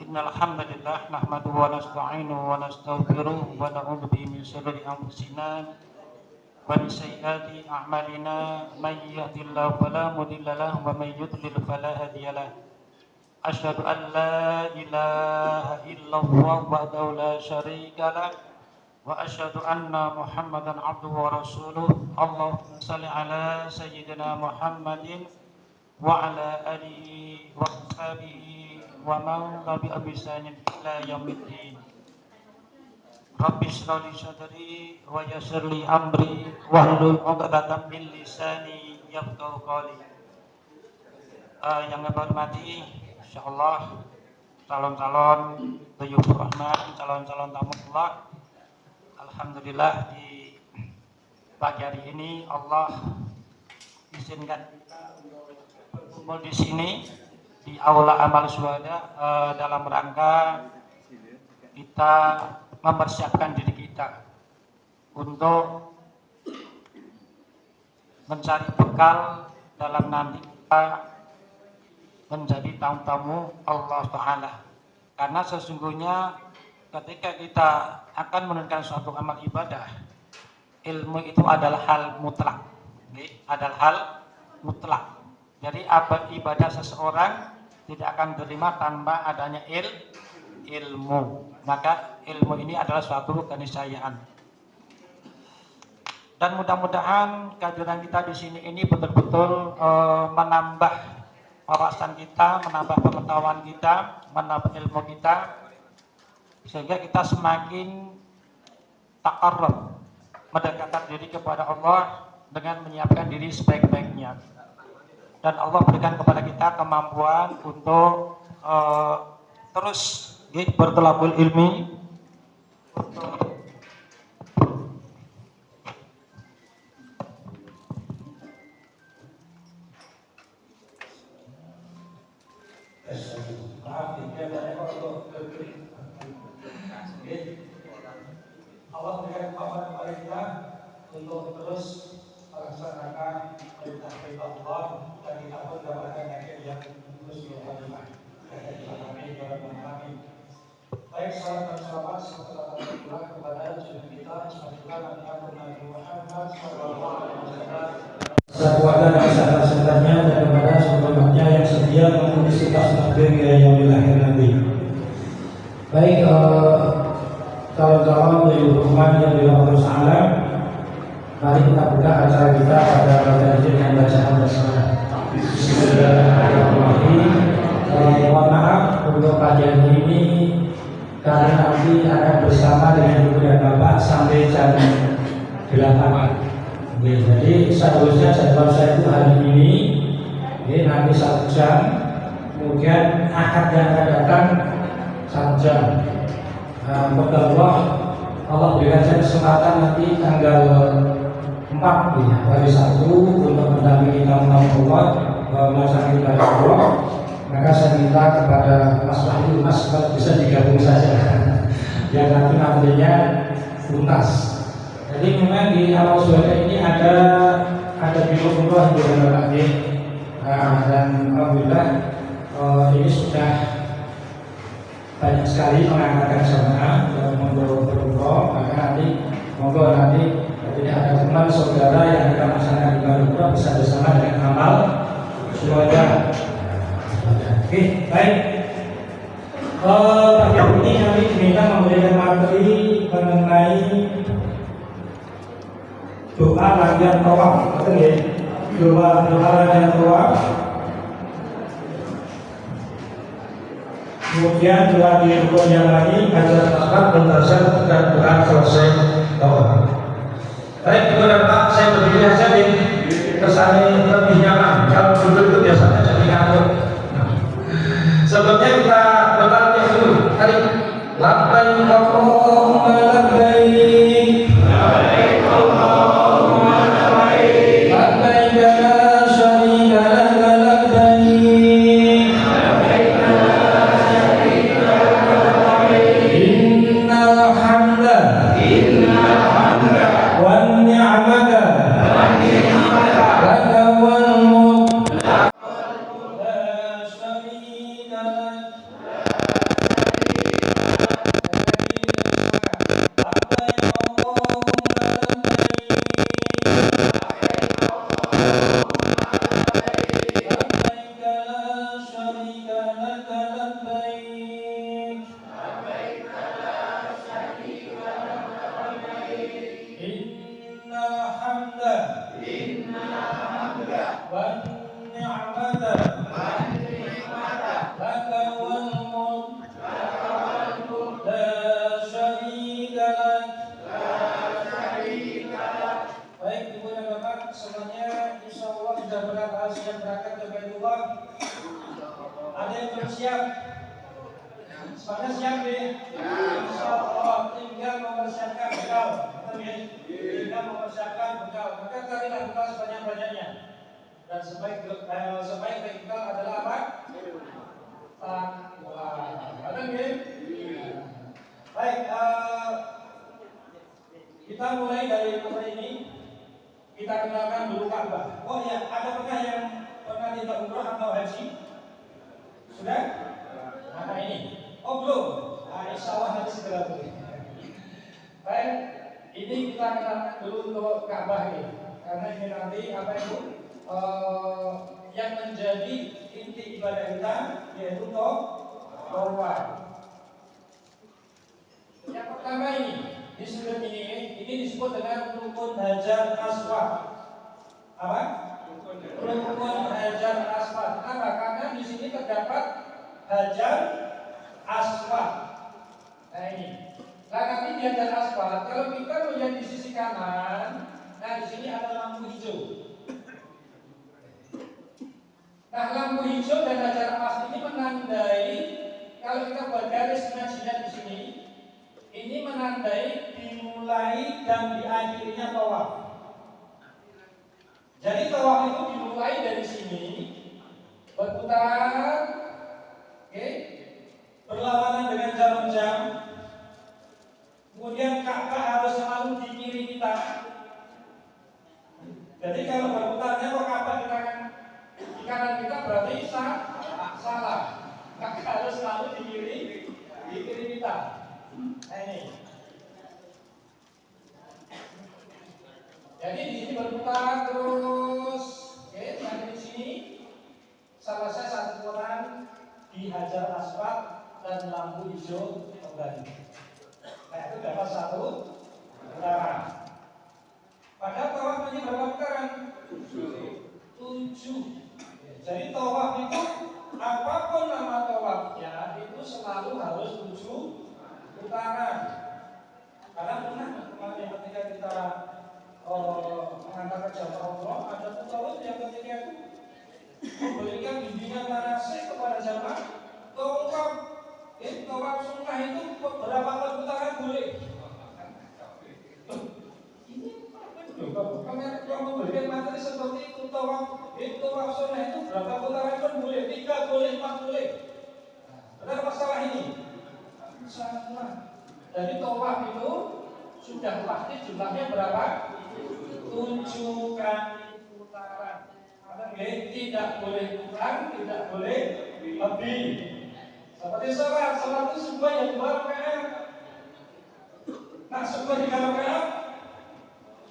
Innal hamdalillah nahmaduhu wa nasta'inuhu wa nastaghfiruh wa na'udzu bihi min shururi anfusina wa min sayyiati a'malina may yahdihillahu fala mudilla lahu wa may yudlil fala hadiya lahu. Asyhadu an la ilaha illallah wahdahu la syarika lah wa asyhadu anna Muhammadan abduhu wa rasuluh. Allahumma shalli ala sayyidina Muhammadin wa ala alihi wa sahbihi wa man tabi'a bi ihsanin ila yaumiddin. Rabbi shrah li sadri wa yassir li amri wahlul 'uqdatam min lisani yafqahu qawli. Yang saya hormati insyaallah calon-calon Dayufur Rahman, calon-calon tamu Allah. Alhamdulillah di pagi hari ini Allah izinkan kita berkumpul di sini di Aula Amal Syuhada dalam rangka kita mempersiapkan diri kita untuk mencari bekal dalam nanti kita menjadi tamu-tamu Allah Ta'ala. Karena sesungguhnya ketika kita akan menunaikan suatu amal ibadah, ilmu itu adalah hal mutlak. Adalah hal mutlak. Jadi ibadah seseorang tidak akan diterima tanpa adanya ilmu. Maka ilmu ini adalah suatu keniscayaan. Dan mudah-mudahan kehadiran kita di sini ini betul-betul menambah wawasan kita, menambah pengetahuan kita, menambah ilmu kita, sehingga kita semakin taqarrub, mendekatkan diri kepada Allah dengan menyiapkan diri sebaik-baiknya. Dan Allah berikan kepada kita kemampuan untuk terus berthalabul ilmi, Allah berikan kemampuan kepada kita untuk terus melaksanakan perintah Allah dan kita pun mendapatkan akhir yang husnul khatimah. Baik, salam dan selamat semoga kepada junjungan kita Nabi Muhammad sallallahu alaihi wasallam. Semoga dan setelahnya dan kepada semuanya yang setia mengikuti sunnah hingga yaumil akhir nanti. Baik, kawan-kawan dari rumah yang dirahmati Allah, mari kita buka acara kita pada materi dengan bacaan basmalah. Bismillahirrahmanirrahim. Mohon maaf untuk kajian ini karena nanti akan bersama dengan ibu dan bapak sampai jam 8. Jadi seharusnya jadwal saya itu hari ini, nanti 1 jam, kemudian akad yang akan datang 1 jam. Moga Allah berikan saya kesempatan nanti tanggal 4 hari Sabtu untuk mendampingi tamu-tamu Allah melaksanakan ibadah Allah. Maka saya minta kepada Mas Wahyu, Mas bisa digabung saja yang nanti nantinya tuntas. Jadi memang di awal suara ini ada biro-biro yang lagi dan alhamdulillah ini sudah banyak sekali mengangkatkan jamaah untuk berumroh. Maka monggo nanti tidak ada teman saudara yang akan melaksanakan ibadah umroh bisa bersama dengan amal syuhada. Oke, baik. Pagi ini kami diminta memberikan materi mengenai doa rangkaian tawaf. Betul ya? Doa rangkaian tawaf. Kemudian doa di rukun yang lain, hajar aswad, muntasyar, dan doa selesai tawaf. Baik, Ibu dan Pak, saya berdiri saja di kesannya lebih nyaman. Kalau duduk itu biasanya jadi ngantuk. Sebelumnya kita berlatih dulu. Hari labbaik Allahumma labbaik, labbaik Allahumma labbaik, labbaik la syarika laka labbaik, labbaik la syarika laka labbaik, innal hamda wan ni'mata laka wal mulk la syarika laka. siap? Semuanya siap deh. Insyaallah tinggal mempersiapkan bekal. Tinggal mempersiapkan bekal. Maka carilah bekal sebanyak-banyaknya. Dan sebaik bekal adalah apa? Takwa. Ada nggih? Baik, kita mulai dari materi ini. Kita kenalkan dulu Ka'bah. Oh ya, ada pernah yang pernah tidak umrah atau haji? Sudah? Nah ini. Oh belum? Nah, insya Allah nanti segera boleh. Baik, ini kita kenalkan dulu untuk Ka'bah ini. Karena ini nanti apa itu? Yang menjadi inti ibadah kita yaitu tawaf. Yang pertama ini di sudut ini disebut dengan rukun Hajar Aswad. Apa? Rukun Hajar Aswad. Kenapa? Karena di sini terdapat Hajar Aswad. Nah ini. Nah nanti di Hajar Aswad, kalau kita melihat di sisi kanan, nah di sini ada lampu hijau. Nah lampu hijau dan Hajar Aswad ini menandai, kalau kita buat garis pengajian di sini, ini menandai dimulai dan diakhirinya tawaf. Jadi tawaf itu dimulai dari sini, berputar, berlawanan dengan jarum jam. Kemudian Ka'bah harus selalu di kiri kita. Jadi kalau berputarnya kok Ka'bah di kanan kita berarti salah. Maka harus selalu di kiri kita. Nah ini. Jadi di sini berputar terus. Sampai di sini selesai satu putaran di Hajar Aswad dan lampu hijau kembali. Nah itu dapat satu putaran. Padahal tawafnya berapa putaran? 7. Jadi tawaf itu apapun nama tawafnya itu selalu harus 7 putaran. Karena pernah kemarin ketika kita mengantarkan jamaah umroh, ada putawaf yang ketika itu memberikan bimbingan manasik kepada jamaah tawaf. Tawaf sunnah itu berapa putaran boleh? Ini kalau memberikan materi seperti itu tawaf sunnah itu berapa putaran pun boleh? 3 boleh, 4 boleh. Benar masalah ini? Salah. Jadi tawaf itu sudah pasti jumlahnya berapa? 7 kali putaran. Tidak boleh kurang, tidak boleh lebih. Seperti sholat itu sebuah yang 2 rakaat. Nah, sebuah 3 rakaat.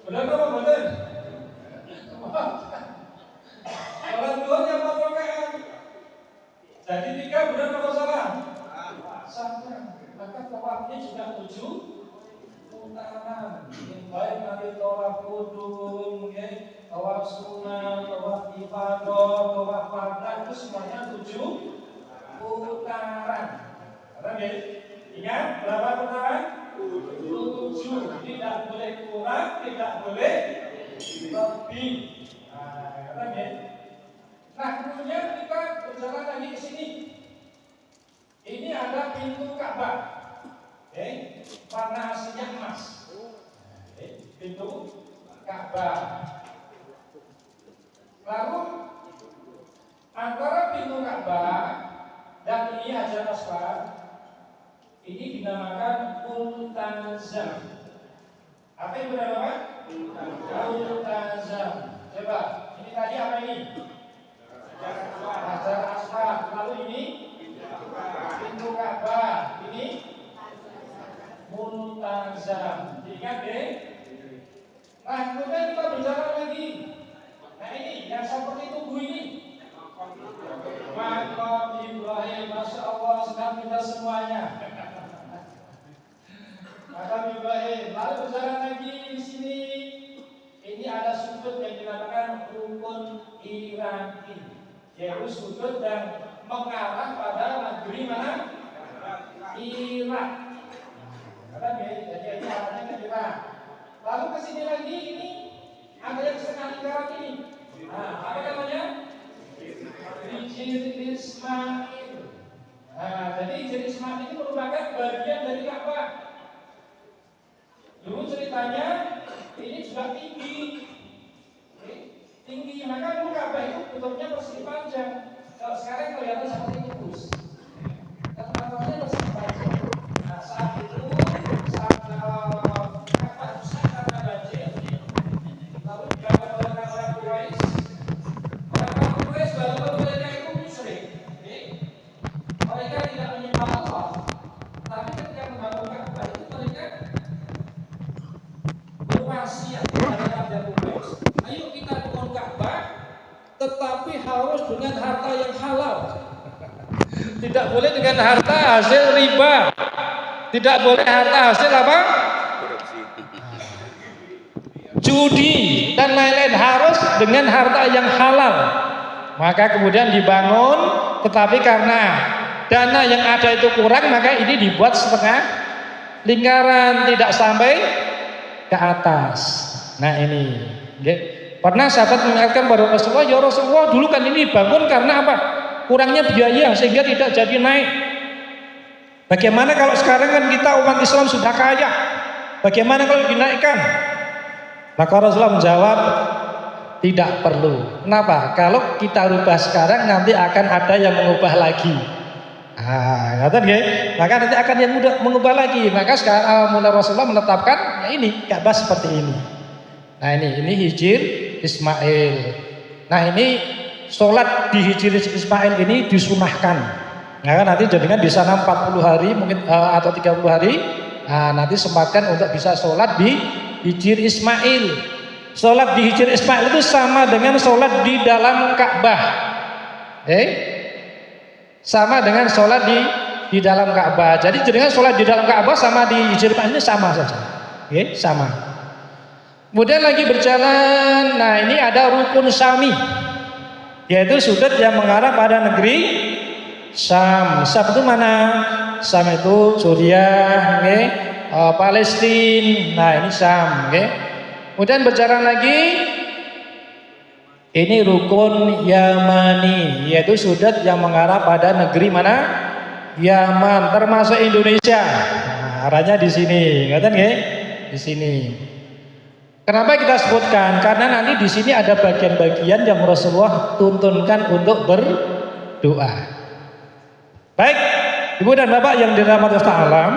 Benar apa benar? Sholat duha yang 4 rakaat. Jadi 3 benar apa salah? Salah. Maka tawafnya juga 7 putaran. Baik nanti tawaf qudum, tawaf sunnah, tawaf ifadah, tawaf wada itu semuanya 7 putaran. Ingat berapa putaran? 7. Tidak boleh kurang, tidak boleh lebih. Nah, kemudian kita berjalan lagi ke sini. Ini ada pintu Ka'bah. Warna aslinya emas. Pintu Ka'bah. Lalu antara pintu Ka'bah dan ini Hajar Aswad ini dinamakan Multazam. Apa yang bernama? Multazam. Coba, ini tadi apa ini? Hajar Aswad. Lalu ini pintu Ka'bah. Ini Multazam. Ingat deh. Nah, kemudian kita berjalan lagi. Nah ini yang seperti tubuh ini. Maqam Ibrahim, Masya Allah, sedang kita semuanya. Maqam Ibrahim. Lalu berjalan lagi di sini. Ini ada sudut yang dinamakan rukun Iraki, yaitu sudut yang mengarah pada negeri mana? Irak. Jadi ini arahnya ke Irak. Lalu ke sini lagi ini ada yang setengah lingkaran ini. Nah, apa namanya? Hijir Ismail. ceritanya ini juga tinggi. Tinggi, maka dulu Ka'bah itu bentuknya persegi panjang. Kalau sekarang kelihatan seperti itu, Gus. Bentuknya persegi panjang. Nah, saat itu Ka'bah rusak karena banjir. Lalu dibangun oleh orang-orang Quraisy. Orang-orang Quraisy walaupun mereka itu musyrik, mereka tidak menyembah Allah. Tapi ketika membangun Ka'bah itu mereka berwasiat kepada rakyat Quraisy. Ayo kita bangun Ka'bah, tetapi harus dengan harta yang halal. Tidak boleh dengan harta hasil riba. Tidak boleh harta hasil apa? Judi dan lain-lain, harus dengan harta yang halal. Maka kemudian dibangun, tetapi karena dana yang ada itu kurang, maka ini dibuat setengah lingkaran, tidak sampai ke atas. Nah ini, pernah sahabat mengatakan pada Rasulullah, ya Rasulullah, dulu kan ini dibangun karena apa? Kurangnya biaya sehingga tidak jadi naik. Bagaimana kalau sekarang kan kita umat Islam sudah kaya? Bagaimana kalau dinaikkan? Maka Rasulullah menjawab, tidak perlu. Kenapa? Kalau kita rubah sekarang nanti akan ada yang mengubah lagi. Ngerti nggih? Maka nanti akan yang mudah mengubah lagi. Maka sekarang mulai Rasulullah menetapkan ya ini Ka'bah seperti ini. Nah ini Hijr Ismail. Nah ini sholat di Hijr Ismail ini disunahkan. Nah kan nanti jadikan di sana 40 hari mungkin atau 30 hari. Nah, nanti sempatkan untuk bisa sholat di Hijr Ismail. Sholat di Hijr Ismail itu sama dengan sholat di dalam Ka'bah. Sama dengan sholat di dalam Ka'bah. Jadi dengan sholat di dalam Ka'bah sama di Hijr Ismail ini sama saja. Sama. Kemudian lagi berjalan. Nah ini ada rukun Syami, yaitu sudut yang mengarah pada negeri Syam. Syam itu mana? Syam itu Suriah, Palestina. Nah ini Syam. Kemudian berjalan lagi, ini rukun Yamani, yaitu sudut yang mengarah pada negeri mana? Yaman, termasuk Indonesia. Nah, arahnya di sini, ngerti nggih? Di sini. Kenapa kita sebutkan? Karena nanti di sini ada bagian-bagian yang Rasulullah tuntunkan untuk berdoa. Baik, Ibu dan Bapak yang dirahmati Allah,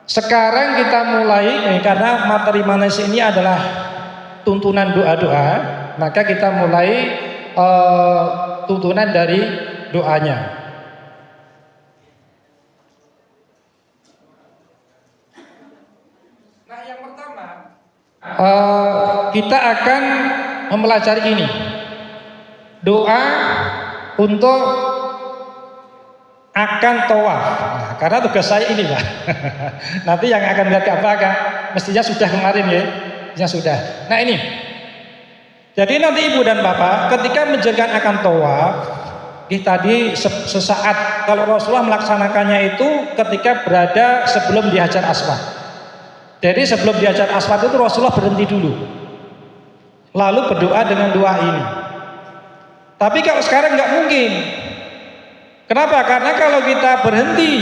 sekarang kita mulai karena materi manis ini adalah tuntunan doa-doa, maka kita mulai tuntunan dari doanya. Nah, yang pertama kita akan mempelajari ini, doa untuk akan tawaf. Nah, karena tugas saya ini Pak. Nanti yang akan lihat Ka'bah mestinya sudah kemarin ya. Ya sudah. Nah ini. Jadi nanti Ibu dan Bapak ketika menjalankan akan tawaf, tadi sesaat kalau Rasulullah melaksanakannya itu ketika berada sebelum di Hajar Aswad. Jadi sebelum di Hajar Aswad itu Rasulullah berhenti dulu. Lalu berdoa dengan doa ini. Tapi kalau sekarang nggak mungkin. Kenapa? Karena kalau kita berhenti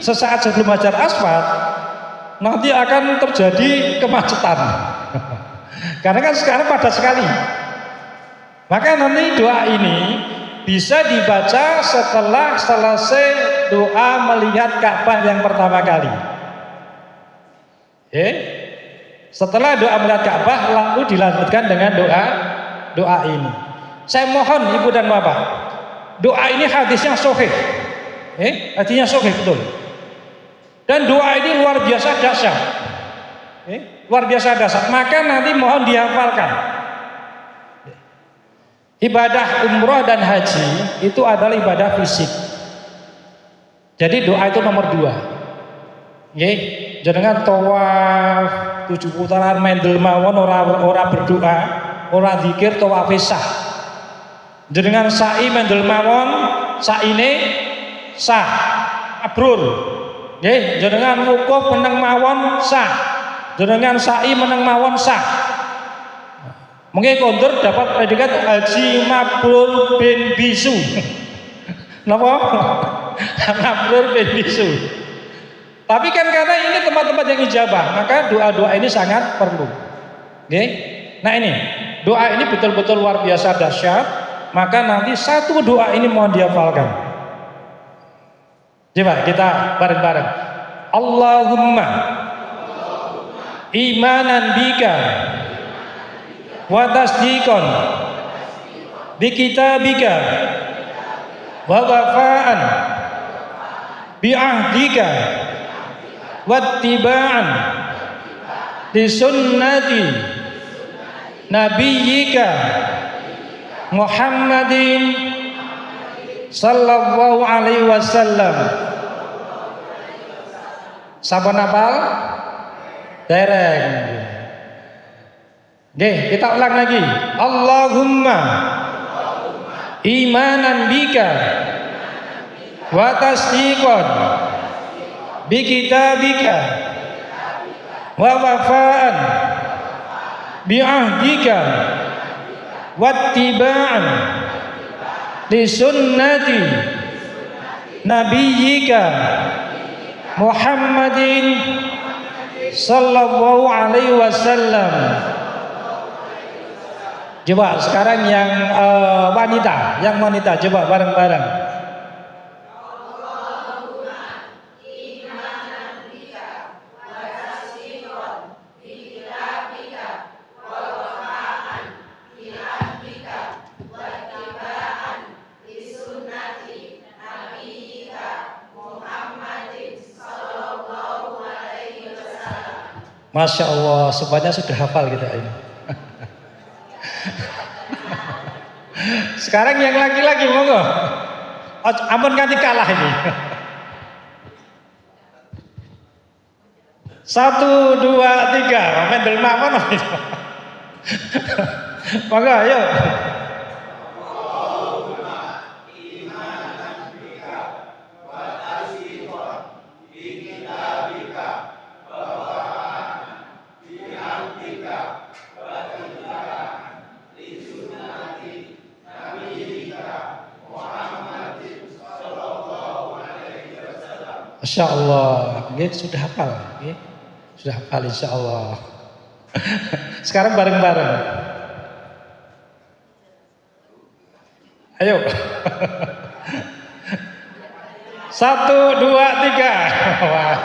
sesaat sebelum Hajar Aswad, nanti akan terjadi kemacetan. Karena kan sekarang padat sekali. Maka nanti doa ini bisa dibaca setelah selesai doa melihat Ka'bah yang pertama kali. Setelah doa melihat Ka'bah lalu dilanjutkan dengan doa ini. Saya mohon Ibu dan Bapak, doa ini hadisnya sahih. Hadisnya sahih betul. Dan doa ini luar biasa dahsyat. Luar biasa dahsyat. Maka nanti mohon dihafalkan. Ibadah umroh dan haji itu adalah ibadah fisik. Jadi doa itu nomor 2. Jangan tawaf 7 putaran mendel mawon ora berdoa, ora zikir tawaf sah. Jenengan sa'i mendel mawon, saine sah, mabrur. Nggih, jenengan wukuf meneng mawon sah. Jenengan sa'i meneng mawon sah. Mungkin kondur dapat predikat haji mabrur bin bisu. Napa? Mabrur bin bisu. Tapi kan karena ini tempat-tempat yang ijabah, maka doa-doa ini sangat perlu. Oke? Nah ini, doa ini betul-betul luar biasa dahsyat. Maka nanti satu doa ini mohon dihafalkan. Coba kita bareng-bareng. Allahumma imanan bika wa tasdiqan bi kitabika wa wafa'an bi ahdika wattiba'an di sunnati nabiyyika Muhammadin sallallahu alaihi wasallam. Sampun hafal? Dereng. Nggih, kita ulang lagi. Allahumma imanan bika wa tasdiqan bi kitabika wa wafa'an bi ahdika wattiba'an li sunnati nabiyyika Muhammadin sallallahu alaihi wasallam. Coba sekarang yang wanita coba bareng-bareng. Masya Allah, semuanya sudah hafal kita ini. Sekarang yang laki-laki monggo. Ampun ganti kalah ini. 1, 2, 3. Mendel mawon. Monggo ayo. Masya Allah, sudah hafal, sudah hafal insya Allah. Sekarang bareng-bareng. Ayo. 1, 2, 3. Wah.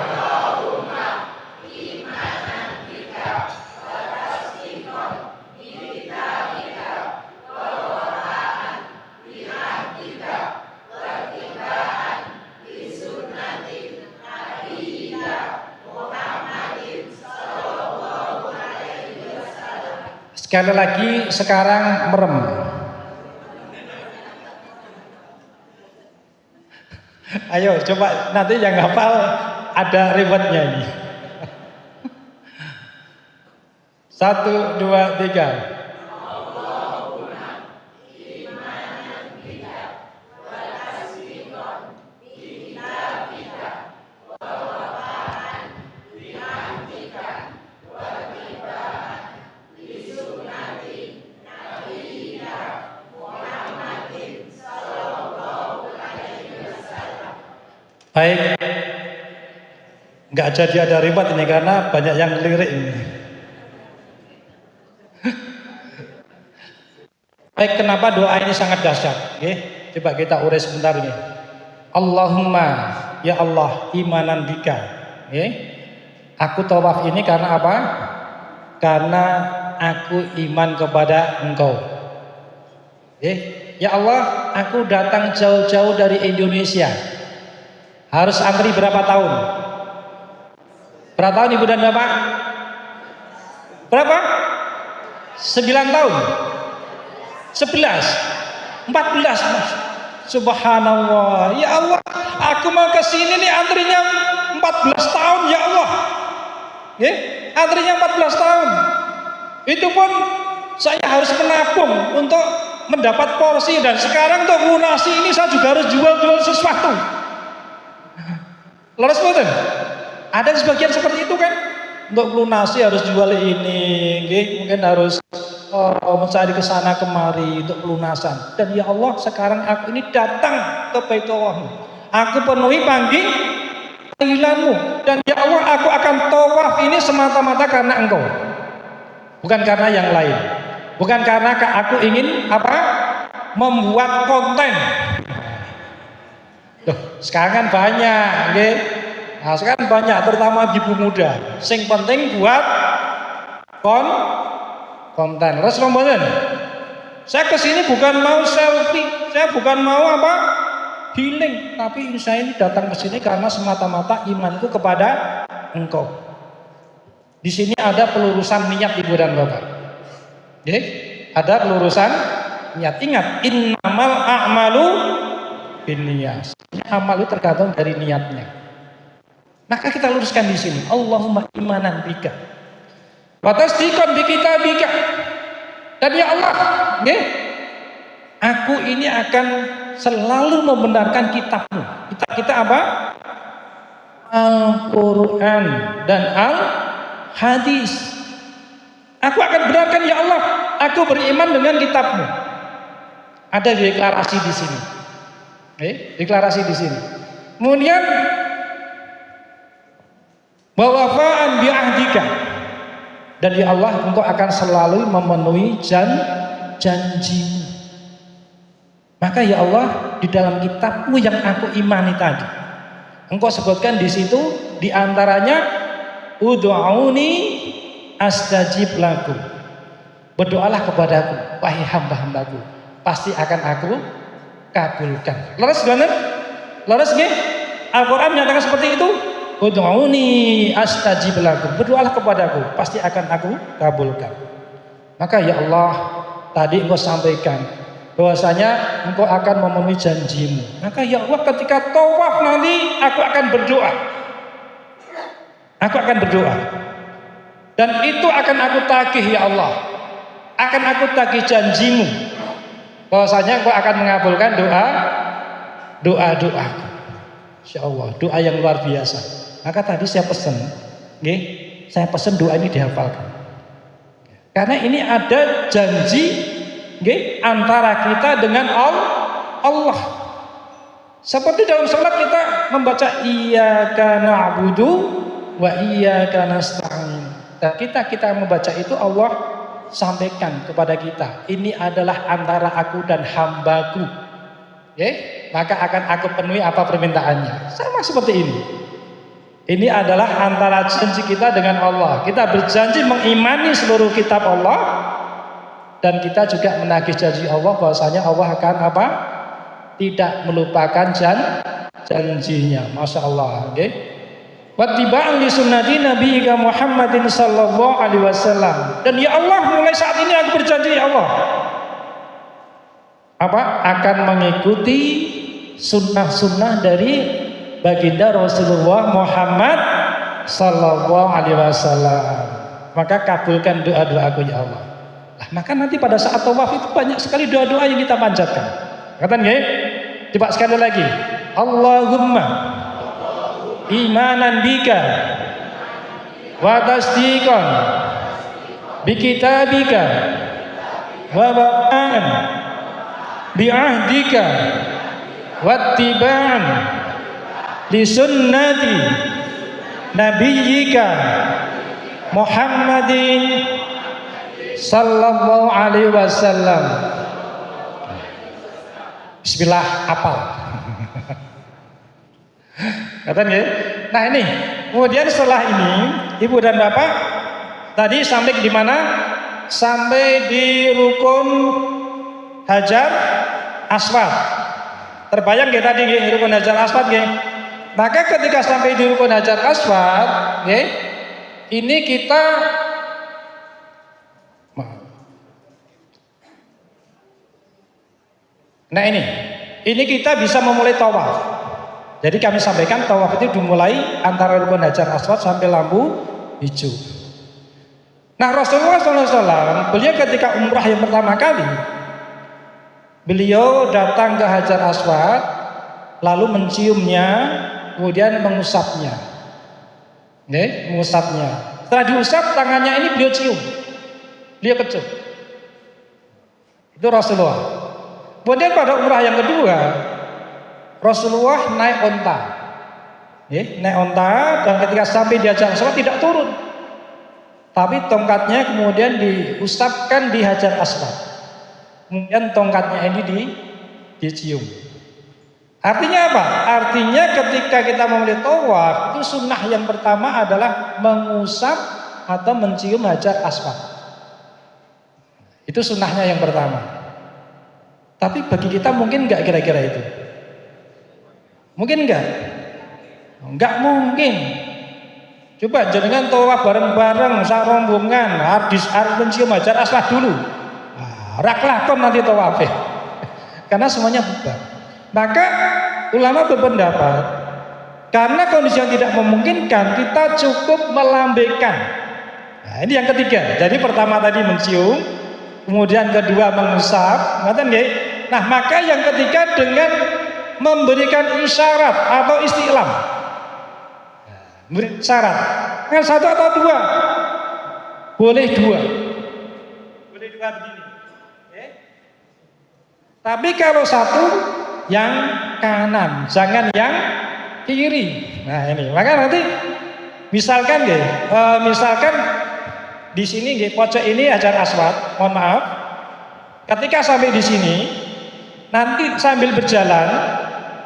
Sekali lagi sekarang merem. Ayo coba nanti yang hafal ada rewardnya ini. 1, 2, 3. Baik, nggak jadi ada ribet ini karena banyak yang lirik ini. Baik, kenapa doa ini sangat dahsyat? Coba kita urai sebentar ini. Allahumma, ya Allah, imanan bika. Aku tawaf ini karena apa? Karena aku iman kepada Engkau. Ya Allah, aku datang jauh-jauh dari Indonesia. Harus antri berapa tahun? Berapa tahun Ibu dan Bapak? Berapa? 9 tahun? 11? 14? Subhanallah. Ya Allah, aku mau ke sini nih antrinya 14 tahun ya Allah. Antrinya 14 tahun. Itu pun saya harus menabung untuk mendapat porsi, dan sekarang untuk lunasi ini saya juga harus jual-jual sesuatu. Leres boten? Ada sebagian seperti itu kan? Untuk lunasi harus jual ini, mungkin harus mencari ke sana kemari untuk pelunasan. Dan ya Allah, sekarang aku ini datang ke Baitullah. Aku penuhi panggilanmu, dan ya Allah aku akan tawaf ini semata-mata karena engkau, bukan karena yang lain, bukan karena aku ingin membuat konten. Loh, sekarang kan banyak, okay? Nah, sekarang banyak, terutama ibu muda. Sing penting buat konten. Rasulullah, saya kesini bukan mau selfie, saya bukan mau healing, tapi saya ini datang ke sini karena semata-mata imanku kepada engkau. Di sini ada pelurusan niat ibu dan bapak. Oke? Ada pelurusan niat. Ingat, innamal a'malu binniyat. Amal itu tergantung dari niatnya. Maka kita luruskan di sini. Allahumma imanan bika, wa tasdiqan bi kitabika. Dan ya Allah, aku ini akan selalu membenarkan kitabmu. Kita apa? Al-Quran dan Al-Hadis. Aku akan benarkan ya Allah, aku beriman dengan kitabmu. Ada deklarasi di sini. Deklarasi di sini. Kemudian wafaan bi ahdika. Dan ya Allah, engkau akan selalu memenuhi janjimu. Maka ya Allah, di dalam kitabmu yang aku imani tadi, engkau sebutkan di situ, di antaranya ud'uni astajib lakum. Berdoalah kepadaku, wahai hamba-hambaku, pasti akan aku kabulkan. Leres benar? Leres nggih? Al-Qur'an menyatakan seperti itu. Ud'uni astajib lakum. Berdoalah kepadaku, pasti akan aku kabulkan. Maka ya Allah, tadi engkau sampaikan bahwasanya engkau akan memenuhi janjimu. Maka ya Allah, ketika tawaf nanti aku akan berdoa. Aku akan berdoa. Dan itu akan aku tagih ya Allah. Akan aku tagih janjimu. Bahwasanya engkau akan mengabulkan doa-doa. Insyaallah, doa yang luar biasa. Maka tadi saya pesan, saya pesan doa ini dihafalkan. Karena ini ada janji antara kita dengan Allah. Seperti dalam salat kita membaca iyyaka na'budu wa iyyaka nasta'in. Dan kita membaca itu, Allah sampaikan kepada kita, ini adalah antara aku dan hambaku. Maka akan aku penuhi apa permintaannya. Sama seperti ini. Ini adalah antara janji kita dengan Allah. Kita berjanji mengimani seluruh kitab Allah, dan kita juga menagih janji Allah bahwasanya Allah akan tidak melupakan janjinya. Masya Allah. Wattiba'an li sunnati nabiyika Muhammadin sallallahu alaihi wasallam. Dan ya Allah, mulai saat ini aku berjanji ya Allah, akan mengikuti sunnah-sunnah dari baginda Rasulullah Muhammad sallallahu alaihi wasallam. Maka kabulkan doa-doaku ya Allah. Maka nanti pada saat tawaf itu banyak sekali doa-doa yang kita panjatkan. Kata nggih? Coba sekali lagi. Allahumma imanan bika wa tasdiqan bi kitabika wa wafa'an bi ahdika wattiba'an li sunnati nabiyyika Muhammadin sallallahu alaihi wasallam. Bismillah, apal. Kata ya. Nah ini, kemudian setelah ini, ibu dan bapak tadi sampai di mana? Sampai di rukun Hajar Aswad. Terbayang ya tadi rukun Hajar Aswad ya. Maka ketika sampai di rukun Hajar Aswad, ini kita nah ini kita bisa memulai tawaf. Jadi kami sampaikan tawaf itu dimulai antara rukun Hajar Aswad sampai lampu hijau. Nah Rasulullah SAW, beliau ketika umrah yang pertama kali, beliau datang ke Hajar Aswad, lalu menciumnya, kemudian mengusapnya. Mengusapnya. Setelah diusap, tangannya ini beliau cium, beliau kecup. Itu Rasulullah. Kemudian pada umrah yang kedua, Rasulullah naik onta. naik onta, dan ketika sampai di Hajar Aswad tidak turun, tapi tongkatnya kemudian diusapkan di Hajar Aswad, kemudian tongkatnya ini dicium. Artinya apa? Artinya ketika kita memulai tawaf, itu sunnah yang pertama adalah mengusap atau mencium Hajar Aswad. Itu sunnahnya yang pertama. Tapi bagi kita mungkin nggak kira-kira itu? Mungkin nggak? Nggak mungkin. Coba jenengan tawaf bareng-bareng sak rombongan, hadis mencium Hajar Aswad dulu. Rak lakon nanti tawaf. Karena semuanya bubar. Maka ulama berpendapat, karena kondisi yang tidak memungkinkan, kita cukup melambaikan. Nah, ini yang ketiga. Jadi pertama tadi mencium, kemudian kedua mengusap, nah maka yang ketiga dengan memberikan isyarat atau istilam. Beri syarat. Kan satu atau dua? Boleh dua. Boleh dua begini. Tapi kalau satu, yang kanan, jangan yang kiri. Nah ini, maka nanti misalkan misalkan di sini pojok ini Hajar Aswad, mohon maaf. Ketika sampai di sini, nanti sambil berjalan,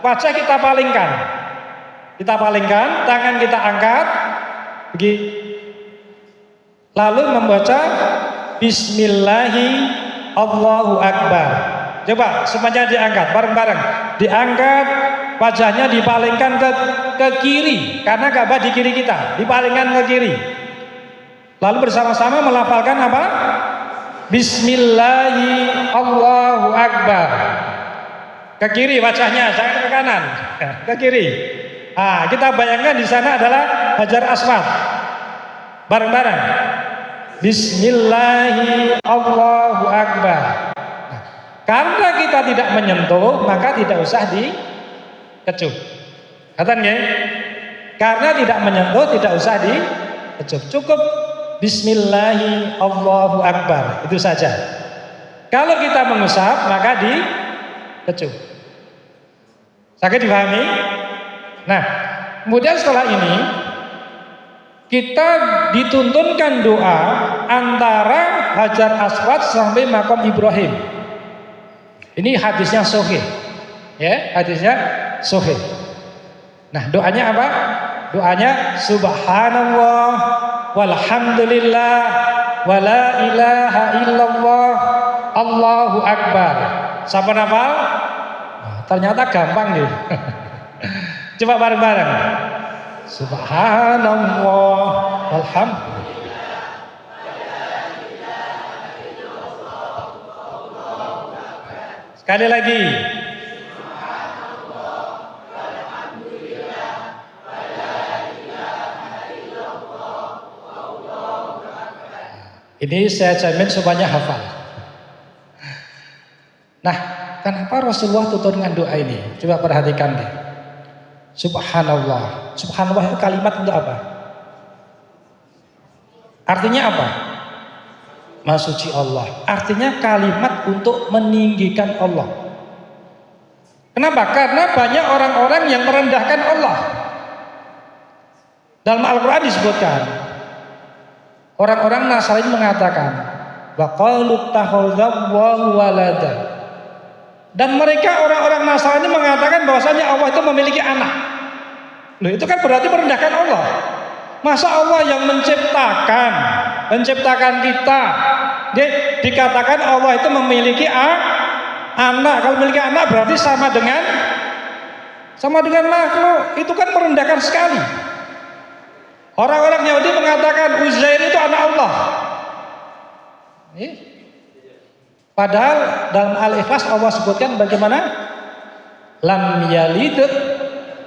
wajah kita palingkan. Kita palingkan, tangan kita angkat, begini. Lalu membaca Bismillahi Allahu Akbar. Coba semuanya diangkat bareng-bareng. Diangkat, wajahnya dipalingkan ke kiri, karena Ka'bah di kiri kita, dipalingkan ke kiri. Lalu bersama-sama melafalkan apa? Bismillahi Allahu Akbar. Ke kiri wajahnya, jangan ke kanan, ke kiri. Ah, kita bayangkan di sana adalah Hajar Aswad. Bareng-bareng. Bismillahi Allahu Akbar. Karena kita tidak menyentuh, maka tidak usah dikecup. Katakan nggih? Karena tidak menyentuh, tidak usah dikecup. Cukup Bismillahi Allahu Akbar, itu saja. Kalau kita mengusap, maka dikecup. Sakit dipahami? Nah, kemudian setelah ini kita dituntunkan doa antara Hajar Aswad sampai makam Ibrahim. Ini hadisnya sahih. Ya, hadisnya sahih. Nah, doanya apa? Doanya subhanallah walhamdulillah wala ilaha illallah Allahu akbar. Siapa nafal? Ternyata gampang nih. Coba bareng-bareng. Subhanallah walhamdulillah. Sekali lagi. Ini saya jamin semuanya hafal. Nah, kenapa Rasulullah tutur dengan doa ini? Coba perhatikan deh. Subhanallah. Subhanallah itu kalimat untuk apa? Artinya apa? Maha suci Allah. Artinya kalimat untuk meninggikan Allah. Kenapa? Karena banyak orang-orang yang merendahkan Allah. Dalam Al-Quran disebutkan, orang-orang Nasrani mengatakan, wa qalu takhadallahu walada. Dan mereka orang-orang Nasrani mengatakan bahwasanya Allah itu memiliki anak. Loh, itu kan berarti merendahkan Allah. Masa Allah yang menciptakan kita, dikatakan Allah itu memiliki anak. Kalau memiliki anak berarti sama dengan makhluk. Itu kan merendahkan sekali. Orang-orang Yahudi mengatakan Uzair itu anak Allah. Padahal dalam Al-Ikhlas Allah sebutkan bagaimana? Lam yalid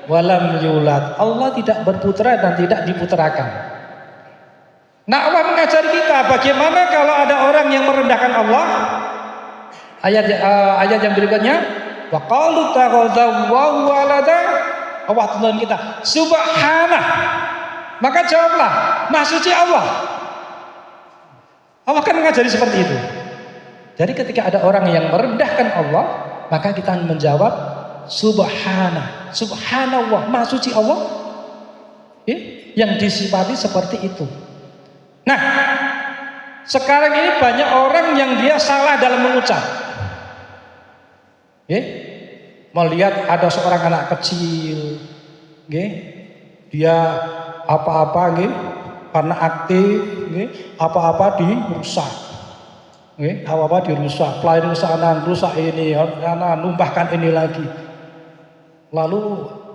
walam yulad. Allah tidak berputra dan tidak diputrakan. Nah, Allah mengajari kita bagaimana kalau ada orang yang merendahkan Allah. Ayat yang berikutnya, wa qalu takhadallahu walada. Allah tuntun kita, subhanah. Maka jawablah, Maha suci Allah. Allah kan mengajari seperti itu. Jadi ketika ada orang yang merendahkan Allah, maka kita menjawab subhanah, subhanallah, Maha suci Allah. yang disifati seperti itu. Nah, sekarang ini banyak orang yang dia salah dalam mengucap. Melihat ada seorang anak kecil, dia apa-apa karena aktif, apa-apa dirusak, apa-apa dirusak, pelayan sana rusak ini, karena numpahkan ini lagi. Lalu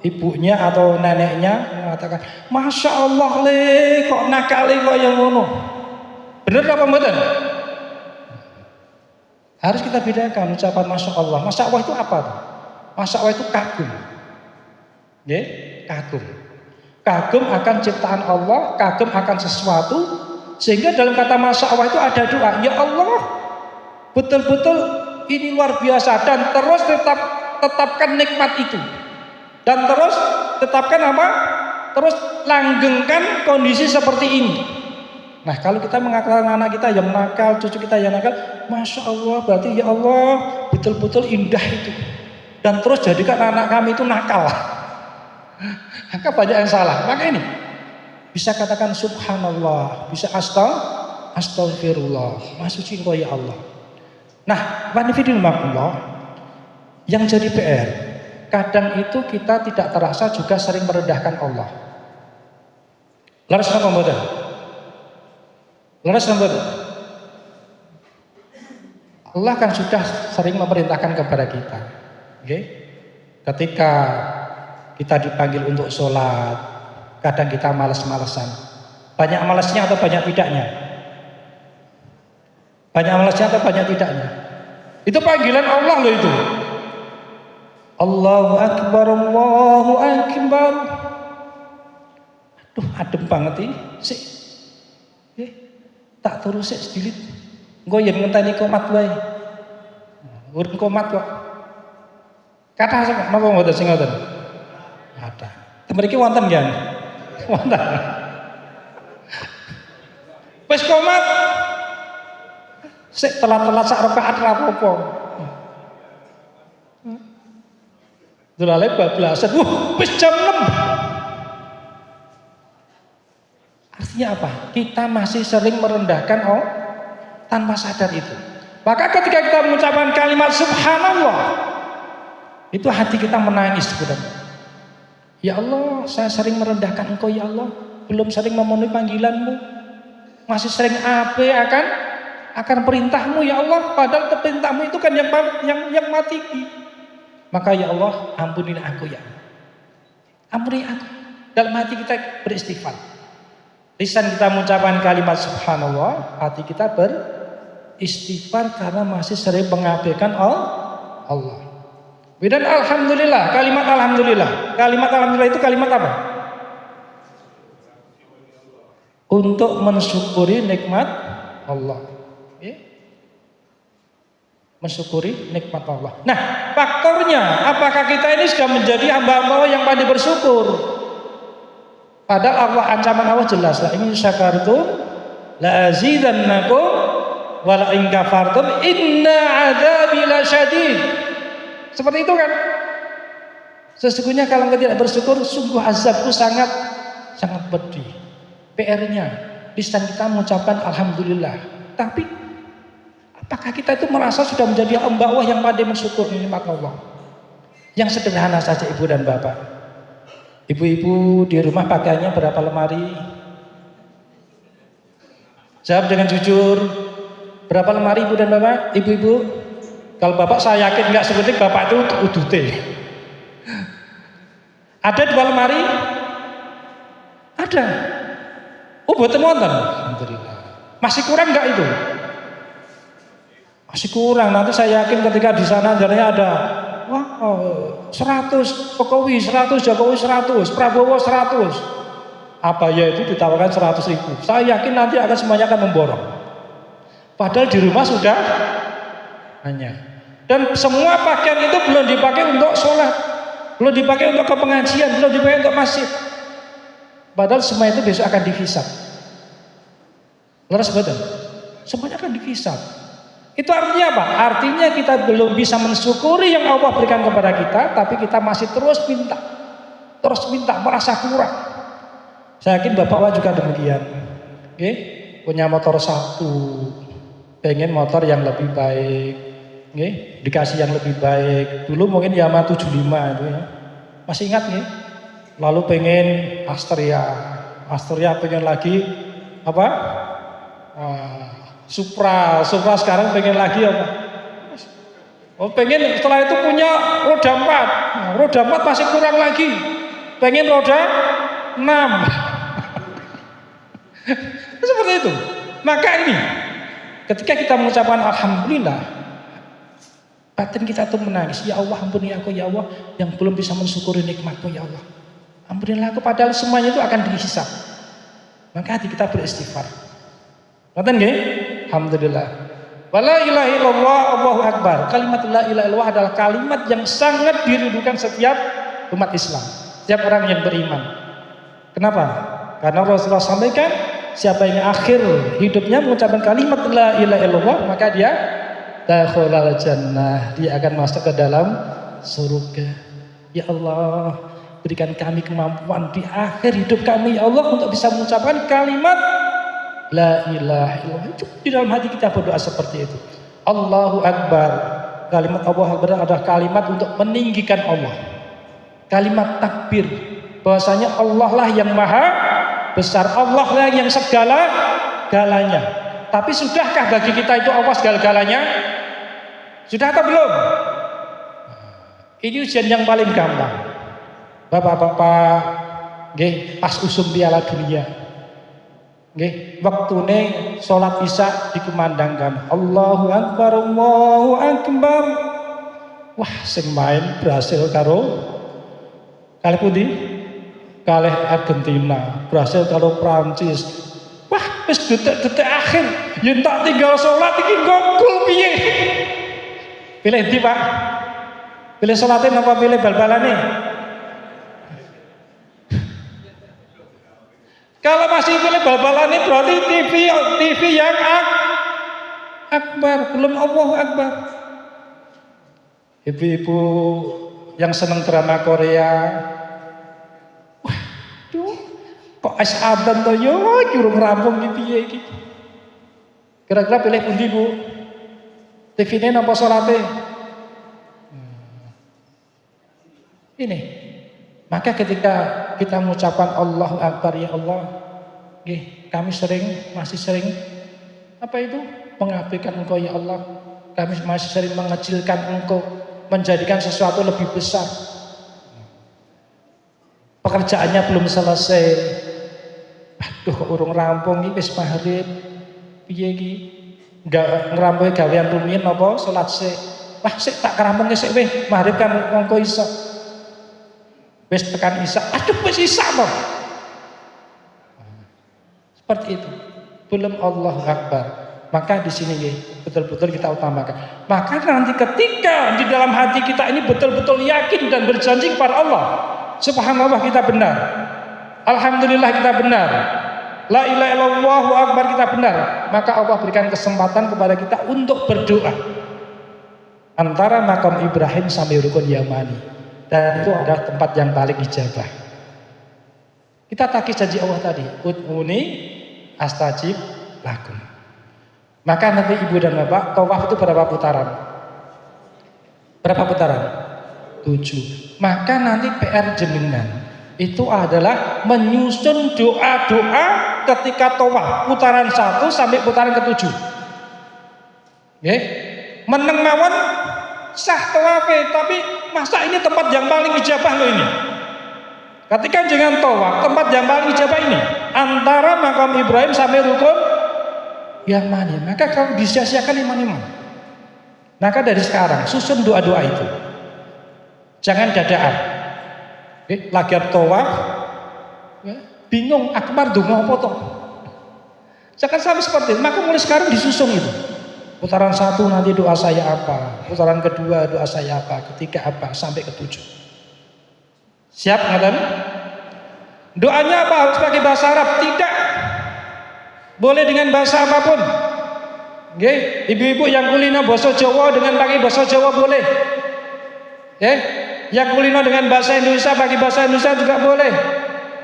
ibunya atau neneknya mengatakan, Masya Allah kok nakali kok yang ngono. Bener apa mboten? Harus kita bedakan ucapan Masya Allah. Masya Allah itu apa? Masya Allah itu kagum. Kagum. Kagum akan ciptaan Allah, kagum akan sesuatu, sehingga dalam kata Masya Allah itu ada doa. Ya Allah, betul-betul ini luar biasa, dan terus tetapkan nikmat itu. Dan terus tetapkan apa? Terus langgengkan kondisi seperti ini. Nah, kalau kita mengatakan anak kita yang nakal, cucu kita yang nakal, Masya Allah, berarti ya Allah betul-betul indah itu. Dan terus jadikan anak kami itu nakal. Maka banyak yang salah. Maka ini bisa katakan subhanallah, bisa astagfirullah, Maha suci Engkau ya Allah. Nah, Allah, yang jadi PR, kadang itu kita tidak terasa juga sering merendahkan Allah. Laras apa mboten? Laras mboten? Allah kan sudah sering memerintahkan kepada kita. Ketika kita dipanggil untuk sholat, kadang kita malas-malesan. Banyak malasnya atau banyak tidaknya? Banyak malasnya atau banyak tidaknya? Itu panggilan Allah loh itu. Allahu Akbar, Allahu Akbar. Aduh, adem banget ini. Sik. Tak terus sik sedilit. Engko yen ngenteni komat wae. Urip komat kok. Kata sapa napa mboten sing ngoten? Ada. Mriki wonten nggih? Wonten. Wis komat. Sik telat-telat sak rakaat ra apa-apa. Delale bablasan. Wis jam 6. Artinya apa? Kita masih sering merendahkan tanpa sadar itu. Maka ketika kita mengucapkan kalimat subhanallah, itu hati kita menangis sebenarnya. Ya Allah, saya sering merendahkan Engkau ya Allah, belum sering memenuhi panggilanmu, masih sering abe akan perintahmu ya Allah, padahal perintahmu itu kan yang mati. Maka ya Allah, ampunilah aku ya Allah. Ampuni aku. Dalam hati kita beristighfar. Lisan kita mengucapkan kalimat subhanallah, hati kita beristighfar karena masih sering mengabaikan Allah. Dan alhamdulillah, kalimat alhamdulillah. Kalimat alhamdulillah itu kalimat apa? Untuk mensyukuri nikmat Allah. Mensyukuri nikmat Allah. Nah, faktornya apakah kita ini sudah menjadi hamba-hamba yang pandai bersyukur? Padahal Allah, ancaman Allah jelas, la in syakartum la azidannakum wa la in kafartum inna adzabi lasyadid. Seperti itu kan? Sesungguhnya kalau engkau tidak bersyukur, sungguh azabku sangat pedih. PR-nya, lisan kita mengucapkan alhamdulillah. Tapi apakah kita itu merasa sudah menjadi hamba Allah yang pandai mensyukur nikmat Allah? Yang sederhana saja ibu dan bapak. Ibu-ibu di rumah pakaiannya berapa lemari? Jawab dengan jujur. Berapa lemari ibu dan bapak? Ibu-ibu. Kalau bapak saya yakin nggak seperti bapak itu udute. Ada 2 lemari? Ada. Oh, boten wonten. Alhamdulillah. Masih kurang nggak itu? Masih kurang. Nanti saya yakin ketika di sana jadinya ada 100 Jokowi 100, Jokowi 100, Prabowo 100. Apa ya itu ditawarkan 100.000. Saya yakin nanti akan semuanya akan memborong. Padahal di rumah sudah hanya. Dan semua pakaian itu belum dipakai untuk sholat, belum dipakai untuk ke pengajian, belum dipakai untuk masjid. Padahal semua itu besok akan dihisab. Leres betul? Semuanya akan dihisab. Itu artinya apa? Artinya kita belum bisa mensyukuri yang Allah berikan kepada kita, tapi kita masih terus minta, merasa kurang. Saya yakin Bapak juga demikian. Oke, punya motor satu, pengen motor yang lebih baik. Oke, dikasih yang lebih baik. Dulu mungkin Yamaha 75 itu ya. Masih ingat nih? Lalu pengen Astrea pengen lagi apa? Supra sekarang pengen lagi apa? Oh pengen setelah itu punya roda 4. Nah, roda 4 masih kurang lagi. Pengen roda 6. Seperti itu. Maka ini ketika kita mengucapkan alhamdulillah, batin kita tuh menangis. Ya Allah ampuni aku ya Allah yang belum bisa mensyukuri nikmat-Mu ya Allah. Ampunilah aku padahal semuanya itu akan dihisab. Maka hati kita beristighfar. Ngoten nggih? Alhamdulillah. Wala ilaha illallah Allahu akbar. Kalimat la ilaha illallah adalah kalimat yang sangat dirindukan setiap umat Islam, setiap orang yang beriman. Kenapa? Karena Rasulullah sampaikan, siapa yang akhir hidupnya mengucapkan kalimat la ilaha illallah, maka dia dakhulal jannah, dia akan masuk ke dalam surga. Ya Allah, berikan kami kemampuan di akhir hidup kami ya Allah untuk bisa mengucapkan kalimat la ilaha illallah. Di dalam hati kita berdoa seperti itu. Allahu akbar. Kalimat Allahu akbar adalah kalimat untuk meninggikan Allah. Kalimat takbir, bahwasanya Allah lah yang maha besar, Allah lah yang segala-galanya. Tapi sudahkah bagi kita itu Allah segala-galanya? Sudah atau belum? Ini ujian yang paling gampang. Bapak-bapak, nggih, pas usum Piala Dunia. Nggih, waktune salat Isya dikumandangkan. Allahu akbar, Allahu akbar. Wah, sing main Brasil karo kalih pundi? Kalih Argentina, Brasil karo Prancis. Wah, wis detik-detik akhir, yen tak tinggal salat iki gol piye? Pilih ndi, Pak? Pilih salatnya apa pilih bal-balane? Kalau masih pilih bal-balane berarti TV yang akbar, belum Allahu akbar. Ibu-ibu yang seneng drama Korea, waduh, kok adzan to yo durung rampung iki piye iki. Kira-kira pilih pundi, Bu? TV-ne napa salate? Ini. Maka ketika kita mengucapkan Allahu Akbar ya Allah, kami masih sering apa itu? Mengabaikan Engkau ya Allah. Kami masih sering mengecilkan Engkau, menjadikan sesuatu lebih besar. Pekerjaannya belum selesai. Aduh kok urung rampung iki wis maghrib. Piye iki? Enggak ngrampungi gawean rumiyin apa salat sik. Wah sik tak kerampung sik weh, maghrib kan mongko iso. Wis tekan Isya, aduh wis Isya toh. Seperti itu. Belum Allahu Akbar. Maka di sini betul-betul kita utamakan. Maka nanti ketika di dalam hati kita ini betul-betul yakin dan berjanji kepada Allah, subhanallah kita benar. Alhamdulillah kita benar. La ilaha illallah akbar kita benar. Maka Allah berikan kesempatan kepada kita untuk berdoa. Antara makam Ibrahim sampai rukun Yamani. Dan itu adalah tempat yang paling ijabah. Kita tagih janji Allah tadi, ud'uni astajib lakum. Maka nanti ibu dan bapak, tawaf itu berapa putaran? Berapa putaran? 7. Maka nanti PR jenengan itu adalah menyusun doa-doa ketika tawaf putaran 1 sampai putaran ke-7. Oke? Meneng mawon sah tawafe, tapi masa ini tempat yang paling ijabah loh ini. Ketika jangan tawaf, tempat yang paling ijabah ini antara makam Ibrahim sampai rukun Yamani. Maka kalau disia-siakan iman-iman. Maka dari sekarang susun doa-doa itu. Jangan dadaan. Lagi tawaf, bingung akbar donga apa toh? Jangan sampai seperti itu. Maka mulai sekarang disusun itu. Putaran 1 nanti doa saya apa, putaran kedua doa saya apa, ketiga apa, sampai ke-7. Siap ngeten? Doanya apa? Harus pakai bahasa Arab? Tidak. Boleh dengan bahasa apapun. Nggih, ibu-ibu yang kulino basa Jawa dengan pakai bahasa Jawa boleh. Yang kulino dengan bahasa Indonesia pakai bahasa Indonesia juga boleh.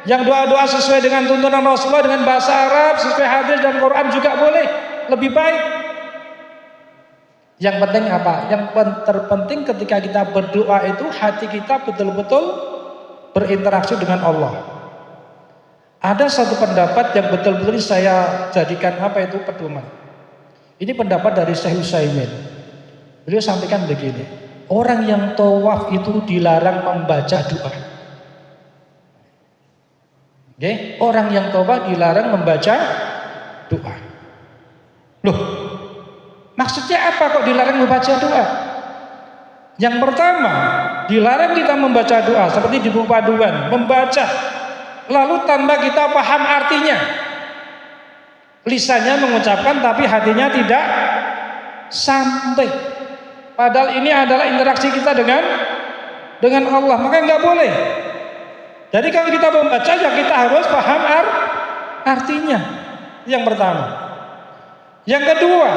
Yang doa-doa sesuai dengan tuntunan Rasulullah dengan bahasa Arab, sesuai hadis dan Quran juga boleh, lebih baik. Yang penting apa? Yang terpenting ketika kita berdoa itu hati kita betul-betul berinteraksi dengan Allah. Ada satu pendapat yang betul-betul saya jadikan pedoman. Ini pendapat dari Syekh Utsaimin. Beliau sampaikan begini, orang yang tawaf itu dilarang membaca doa. Oke, orang yang tawaf dilarang membaca doa. Loh, maksudnya apa kok dilarang membaca doa? Yang pertama, dilarang kita membaca doa seperti di buku paduan, membaca lalu tanpa kita paham artinya. Lisannya mengucapkan tapi hatinya tidak sampai. Padahal ini adalah interaksi kita dengan Allah, maka nggak boleh. Jadi kalau kita membaca ya kita harus paham artinya. Yang pertama. Yang kedua,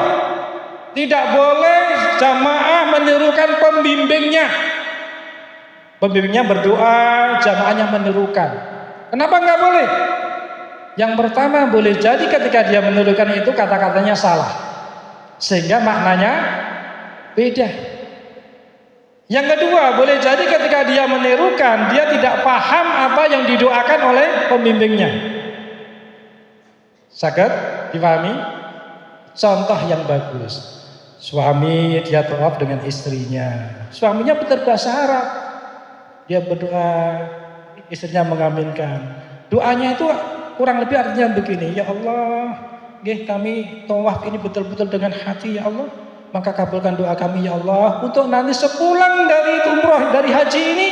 tidak boleh jamaah menirukan pembimbingnya. Pembimbingnya berdoa, jamaahnya menirukan. Kenapa nggak boleh? Yang pertama, boleh jadi ketika dia menirukan itu kata-katanya salah, sehingga maknanya beda. Yang kedua, boleh jadi ketika dia menirukan, dia tidak paham apa yang didoakan oleh pembimbingnya. Saged dipahami? Contoh yang bagus. Suami dia tawaf dengan istrinya. Suaminya betul bahasa Arab. Dia berdoa, istrinya mengaminkan. Doanya itu kurang lebih artinya begini, ya Allah, kami tawaf ini betul-betul dengan hati ya Allah, maka kabulkan doa kami ya Allah, untuk nanti sepulang dari umroh, dari haji ini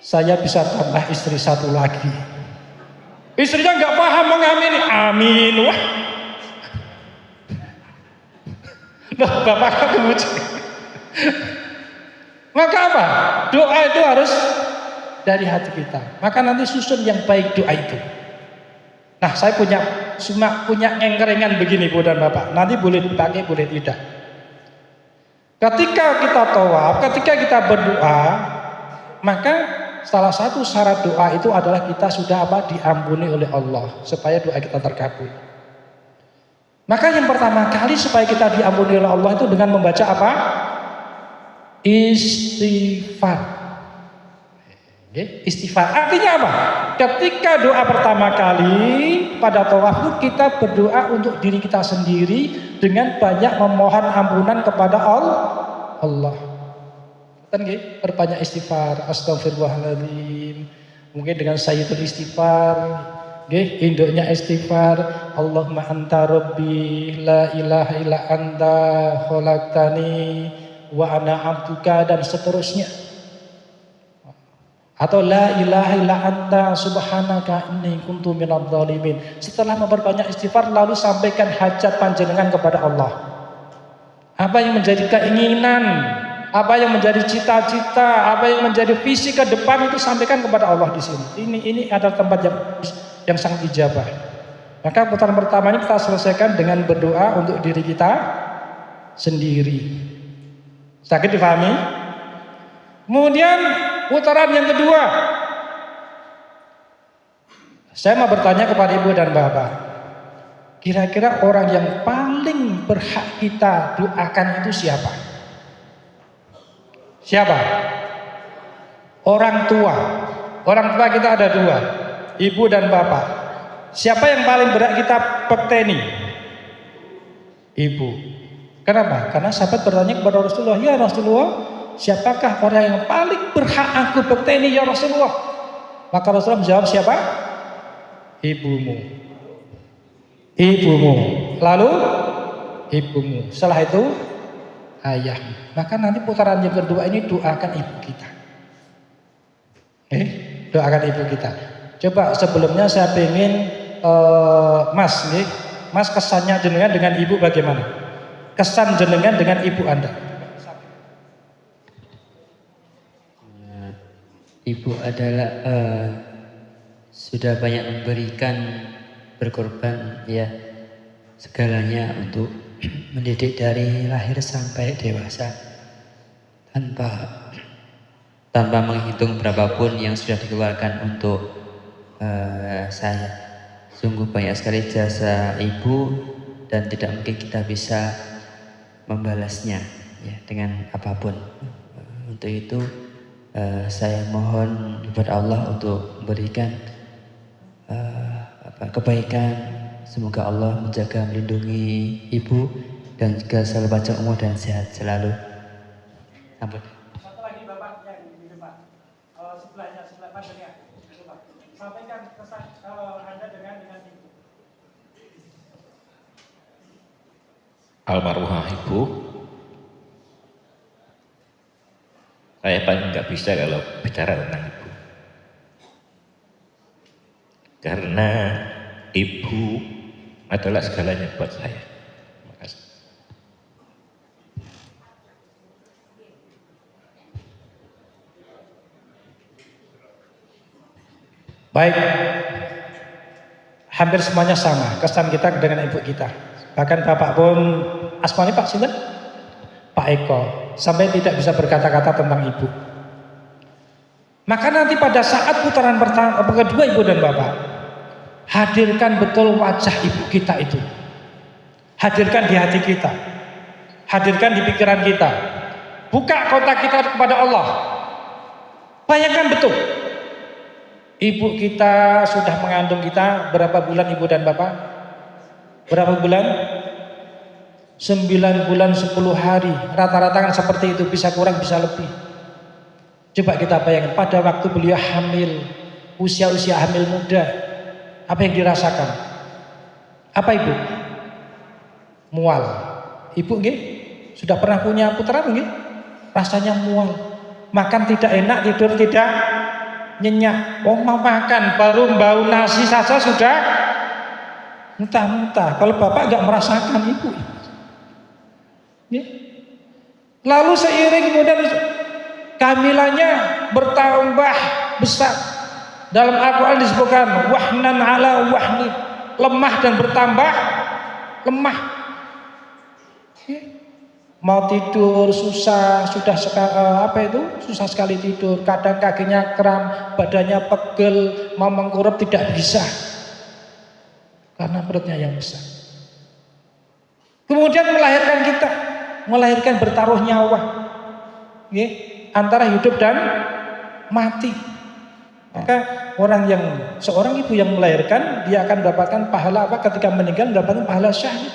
saya bisa tambah istri satu lagi. Istrinya nggak paham mengamini, amin. Wah, loh, bapak kemudian. Maka apa? Doa itu harus dari hati kita. Maka nanti susun yang baik doa itu. Nah, saya punya engkerengan begini Bu dan Bapak. Nanti boleh dipakai, boleh tidak. Ketika kita tawaf, ketika kita berdoa, maka salah satu syarat doa itu adalah kita sudah diampuni oleh Allah supaya doa kita terkabul. Maka yang pertama kali supaya kita diampuni oleh Allah itu dengan membaca apa? Istighfar. Istighfar artinya apa? Ketika doa pertama kali pada tawaf itu kita berdoa untuk diri kita sendiri dengan banyak memohon ampunan kepada Allah. Kan berbanyak istighfar, astagfirullahaladzim. Mungkin dengan sayyidul istighfar, induknya istighfar, Allahumma anta rabbi la ilaha illa anta khalaqtani wa ana abduka, dan seterusnya. Atau la ilaha illa anta subhanaka inni kuntu minadh dhalimin. Setelah memperbanyak istighfar lalu sampaikan hajat panjenengan kepada Allah. Apa yang menjadi keinginan, apa yang menjadi cita-cita, apa yang menjadi visi ke depan itu sampaikan kepada Allah di sini. Ini adalah tempat yang sangat ijabah. Maka putaran pertama ini kita selesaikan dengan berdoa untuk diri kita sendiri. Sakit dipahami? Kemudian putaran yang kedua, saya mau bertanya kepada Ibu dan Bapak, kira-kira orang yang paling berhak kita doakan itu siapa? Siapa? Orang tua. Orang tua kita ada dua, Ibu dan Bapak. Siapa yang paling berhak kita pekteni? Ibu. Kenapa? Karena sahabat bertanya kepada Rasulullah, ya Rasulullah, siapakah orang yang paling berhak aku bekteni ya Rasulullah? Maka Rasulullah menjawab, siapa? Ibumu. Ibumu. Lalu ibumu. Setelah itu ayahmu. Maka nanti putaran yang kedua ini doakan ibu kita. Doakan ibu kita. Coba sebelumnya saya ingin Mas kesannya jenengan dengan ibu bagaimana? Kesan jenengan dengan ibu Anda? Ibu adalah sudah banyak memberikan, berkorban ya segalanya untuk mendidik dari lahir sampai dewasa tanpa menghitung berapapun yang sudah dikeluarkan untuk saya. Sungguh banyak sekali jasa ibu dan tidak mungkin kita bisa membalasnya ya dengan apapun. Untuk itu saya mohon kepada Allah untuk memberikan kebaikan. Semoga Allah menjaga melindungi ibu dan juga selalu panjang umur dan sehat selalu. Ampun. Satu lagi Bapak yang di depan, sebelahnya, sebelah panjangnya. Sampaikan pesan Anda dengan ibu. Almarhumah ibu, saya paling nggak bisa kalau bicara tentang ibu, karena ibu adalah segalanya buat saya. Terima kasih. Baik, hampir semuanya sama kesan kita dengan ibu kita. Bahkan Bapak pun asmanya Pak Sinten? Pak Eko, sampai tidak bisa berkata-kata tentang ibu. Maka nanti pada saat putaran pertama, kedua ibu dan bapak, hadirkan betul wajah ibu kita itu. Hadirkan di hati kita, hadirkan di pikiran kita. Buka kontak kita kepada Allah. Bayangkan betul, ibu kita sudah mengandung kita berapa bulan ibu dan bapak? Berapa bulan? 9 bulan 10 hari. Rata-rata kan seperti itu, bisa kurang bisa lebih. Coba kita bayangkan pada waktu beliau hamil, usia-usia hamil muda, apa yang dirasakan? Apa ibu? Mual. Ibu nggih? Sudah pernah punya putra nggih? Rasanya mual. Makan tidak enak, tidur tidak nyenyak. Oh, mau makan baru bau nasi saja sudah muntah-muntah. Kalau bapak nggak merasakan ibu. Ya. Lalu seiring kemudian kehamilannya bertambah besar. Dalam Al-Quran disebutkan wahnan ala wahni, lemah dan bertambah lemah. Ya. Mau tidur susah, sudah susah sekali tidur. Kadang kakinya kram, badannya pegel, mau mengkurap tidak bisa karena perutnya yang besar. Kemudian melahirkan kita, melahirkan bertaruh nyawa, ya, antara hidup dan mati. Maka seorang ibu yang melahirkan, dia akan mendapatkan pahala apa? Ketika meninggal mendapatkan pahala syahid.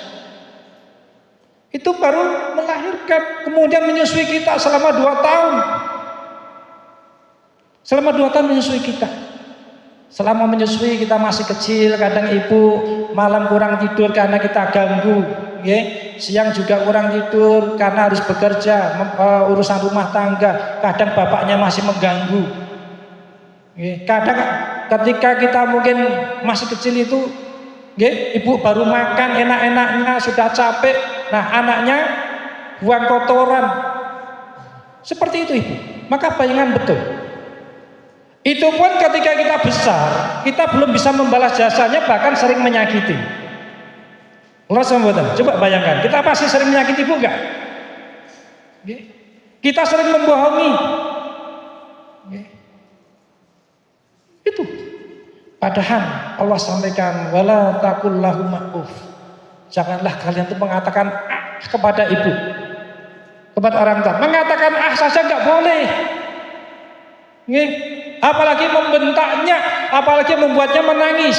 Itu baru melahirkan, kemudian menyusui kita selama 2 tahun. Selama 2 tahun menyusui kita. Selama menyusui kita masih kecil, kadang ibu malam kurang tidur karena kita ganggu, ya. Siang juga kurang tidur karena harus bekerja, urusan rumah tangga. Kadang bapaknya masih mengganggu. Ya. Kadang ketika kita mungkin masih kecil itu, ya, ibu baru makan enak-enaknya sudah capek. Nah, anaknya buang kotoran. Seperti itu ibu. Maka bayangan betul. Itu pun ketika kita besar, kita belum bisa membalas jasanya, bahkan sering menyakiti. Allah SWT. Coba bayangkan, kita pasti sering menyakiti ibu enggak? Kita sering membohongi. Itu. Padahal Allah sampaikan wala taqul lahum uff. Janganlah kalian itu mengatakan kepada ibu, kepada orang tua. Mengatakan saja enggak boleh. Apalagi membentaknya, apalagi membuatnya menangis.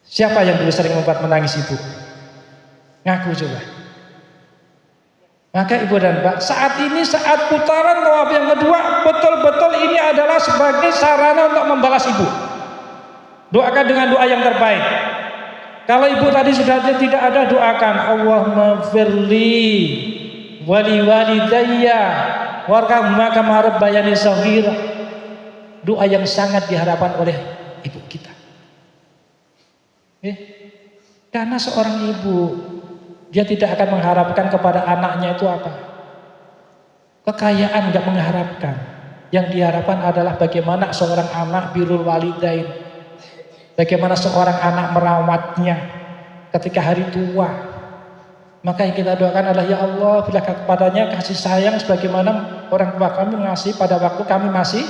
Siapa yang dulu sering membuat menangis ibu? Ngaku coba. Maka ibu dan bapak, saat ini saat putaran tawaf yang kedua, betul-betul ini adalah sebagai sarana untuk membalas ibu. Doakan dengan doa yang terbaik. Kalau ibu tadi sudah tidak ada, doakan Allahumma firli wali walidayya warhamhuma kama rabbayani shaghira. Doa yang sangat diharapkan oleh ibu kita. Karena seorang ibu, dia tidak akan mengharapkan kepada anaknya itu apa? Kekayaan, enggak mengharapkan. Yang diharapkan adalah bagaimana seorang anak birrul walidain, bagaimana seorang anak merawatnya ketika hari tua. Maka yang kita doakan adalah ya Allah, bila kepadanya kasih sayang sebagaimana orang tua kami mengasihi pada waktu kami masih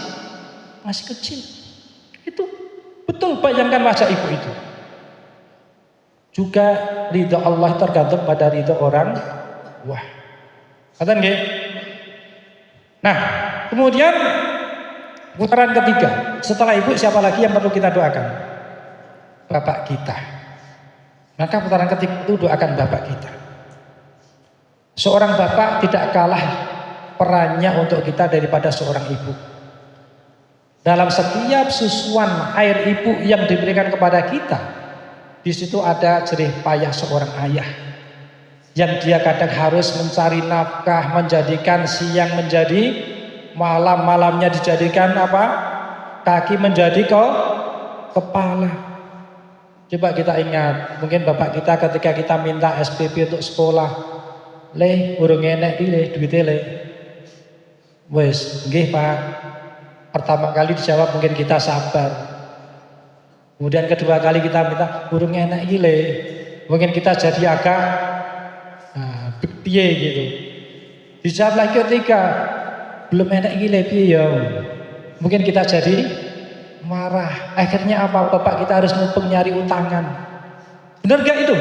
masih kecil. Itu betul, bayangkan wajah ibu itu. Juga ridho Allah tergantung pada ridho orang tua. Katakan nggih? Nah, kemudian putaran ketiga, setelah ibu siapa lagi yang perlu kita doakan? Bapak kita. Maka putaran ketiga itu doakan bapak kita. Seorang bapak tidak kalah perannya untuk kita daripada seorang ibu. Dalam setiap susuan air ibu yang diberikan kepada kita, di situ ada jerih payah seorang ayah yang dia kadang harus mencari nafkah, menjadikan siang menjadi malam, malamnya dijadikan apa? Kaki menjadi kepala. Coba kita ingat, mungkin bapak kita ketika kita minta SPP untuk sekolah, le urung enek iki le duwite le. Wes, nggih Pak. Pertama kali dijawab mungkin kita sabar. Kemudian kedua kali kita minta urung enek iki le. Mungkin kita jadi agak piye gitu. Dijawab lagi ketiga, belum enek iki le piye ya. Mungkin kita jadi marah. Akhirnya apa? Bapak kita harus mumpung nyari utangan. Benar gak itu?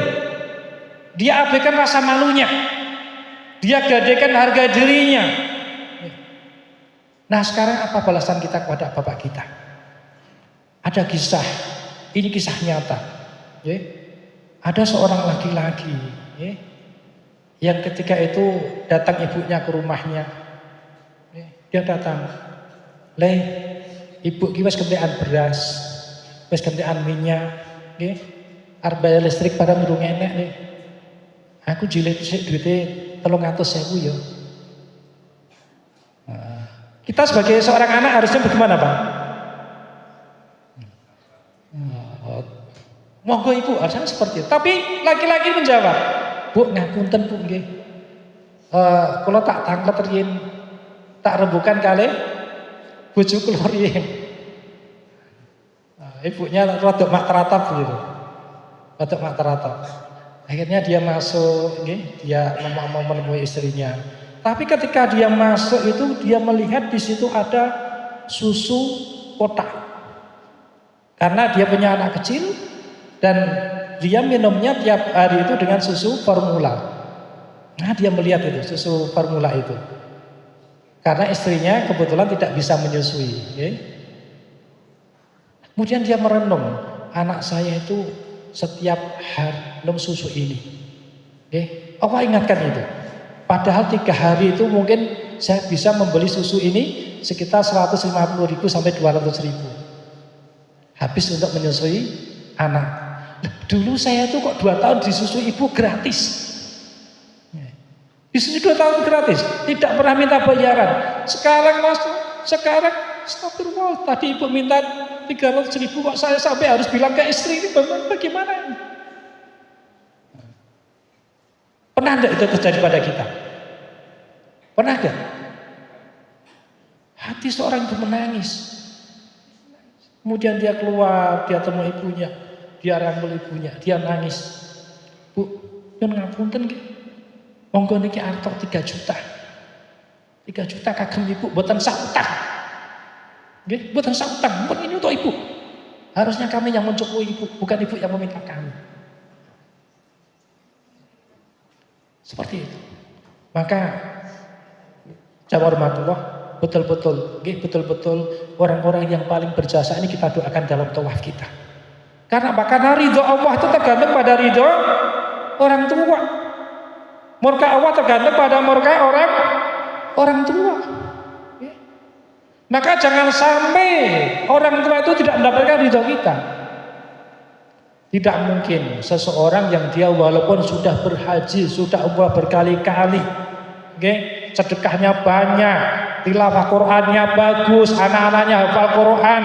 Dia abaikan rasa malunya. Dia gadekan harga dirinya. Nah sekarang apa balasan kita kepada bapak kita? Ada kisah. Ini kisah nyata. Ada seorang laki-laki yang ketika itu datang ibunya ke rumahnya. Dia datang. Ibu ki wis kentekan beras, wis kentekan minyak, nggih. Arep bayar listrik pada durung enek nih. Aku jilid sik duite 300.000 ya. Kita sebagai seorang anak harusnya bagaimana, Pak? Monggo Ibu, harusnya seperti itu. Tapi laki-laki menjawab, "Bu, ngapunten Bu nggih. Kula tak tanglet riyin tak rembukan kalih bojo kula riyin." Ibunya rodok mak teratap gitu. Rodok mak teratap. Akhirnya dia masuk, dia mau menemui istrinya. Tapi ketika dia masuk itu dia melihat di situ ada susu kotak. Karena dia punya anak kecil dan dia minumnya tiap hari itu dengan susu formula. Nah, dia melihat itu susu formula itu. Karena istrinya kebetulan tidak bisa menyusui, Kemudian dia merenung, anak saya itu setiap hari minum susu ini. Allah ingatkan itu. Padahal 3 hari itu mungkin saya bisa membeli susu ini sekitar 150.000 sampai 200.000. Habis untuk menyusui anak. Dulu saya tuh kok 2 tahun disusui ibu gratis. Disusui 2 tahun gratis, tidak pernah minta bayaran. Sekarang astagfirullah, tadi ibu minta 300.000 kok saya sampai harus bilang ke istri, ini bagaimana ini? Pernah enggak itu terjadi pada kita? Pernah enggak? Hati seorang itu menangis. Kemudian dia keluar, dia temui ibunya, dia rangkul ibunya, dia nangis. Bu, nyun ngapunten nggih. Monggo niki artok 3 juta. 3 juta kagem ibu mboten sak utang. Nggih, mboten sak utang, pun ini untuk ibu. Harusnya kami yang mencukupi ibu, bukan ibu yang meminta kami. Seperti itu. Maka jawarmatullah betul-betul orang-orang yang paling berjasa ini kita doakan dalam tawaf kita. Karena apa? Karena ridho Allah itu tergantung pada ridho orang tua. Murka Allah tergantung pada murka orang tua. Maka jangan sampai orang tua itu tidak mendapatkan ridho kita. Tidak mungkin seseorang yang dia walaupun sudah berhaji, sudah umrah berkali-kali, sedekahnya banyak, tilawah Qur'annya bagus, anak-anaknya hafal Qur'an,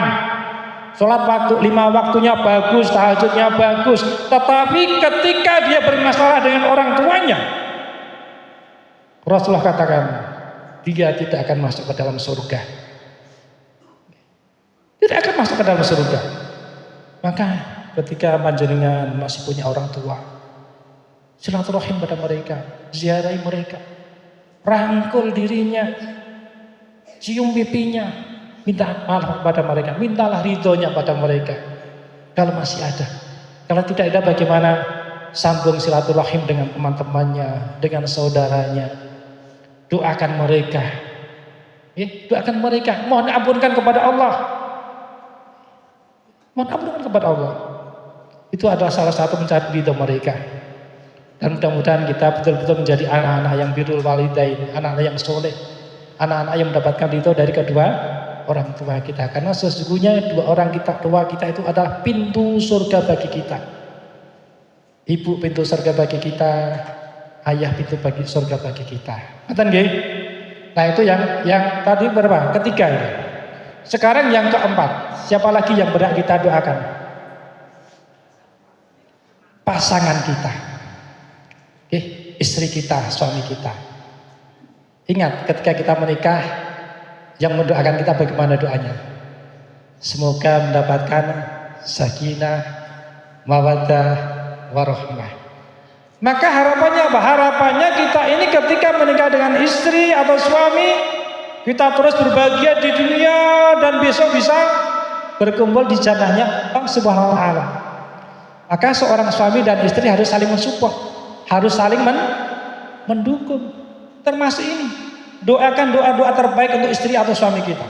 sholat waktu 5 waktunya bagus, tahajudnya bagus, tetapi ketika dia bermasalah dengan orang tuanya, Rasulullah katakan dia tidak akan masuk ke dalam surga. Tidak akan masuk ke dalam surga. Maka ketika panjenengan masih punya orang tua, silaturahim pada mereka, ziarahi mereka, rangkul dirinya, cium pipinya, minta maaf kepada mereka, mintalah ridhonya pada mereka. Kalau masih ada, kalau tidak ada bagaimana sambung silaturahim dengan teman-temannya, dengan saudaranya. Doakan mereka, ya, doakan mereka, mohon ampunkan kepada Allah, mohon ampunkan kepada Allah. Itu adalah salah satu mencari ridho mereka. Dan mudah-mudahan kita betul-betul menjadi anak-anak yang birrul walidain, anak-anak yang soleh, anak-anak yang mendapatkan ridho dari kedua orang tua kita. Karena sesungguhnya tua kita itu adalah pintu surga bagi kita. Ibu pintu surga bagi kita, ayah pintu bagi surga bagi kita. Ngoten nggih? Nah itu yang tadi berapa? Ketiga ini. Sekarang yang keempat, siapa lagi yang berhak kita doakan? Pasangan kita. Istri kita, suami kita. Ingat ketika kita menikah, yang mendoakan kita bagaimana doanya? Semoga mendapatkan sakinah, mawaddah, warahmah. Maka harapannya apa? Harapannya kita ini ketika menikah dengan istri atau suami, kita terus berbahagia di dunia dan besok bisa berkumpul di jannahnya Allah Subhanahu wa taala. Maka seorang suami dan istri harus saling mensupport, harus saling mendukung. Termasuk ini, doakan doa-doa terbaik untuk istri atau suami kita.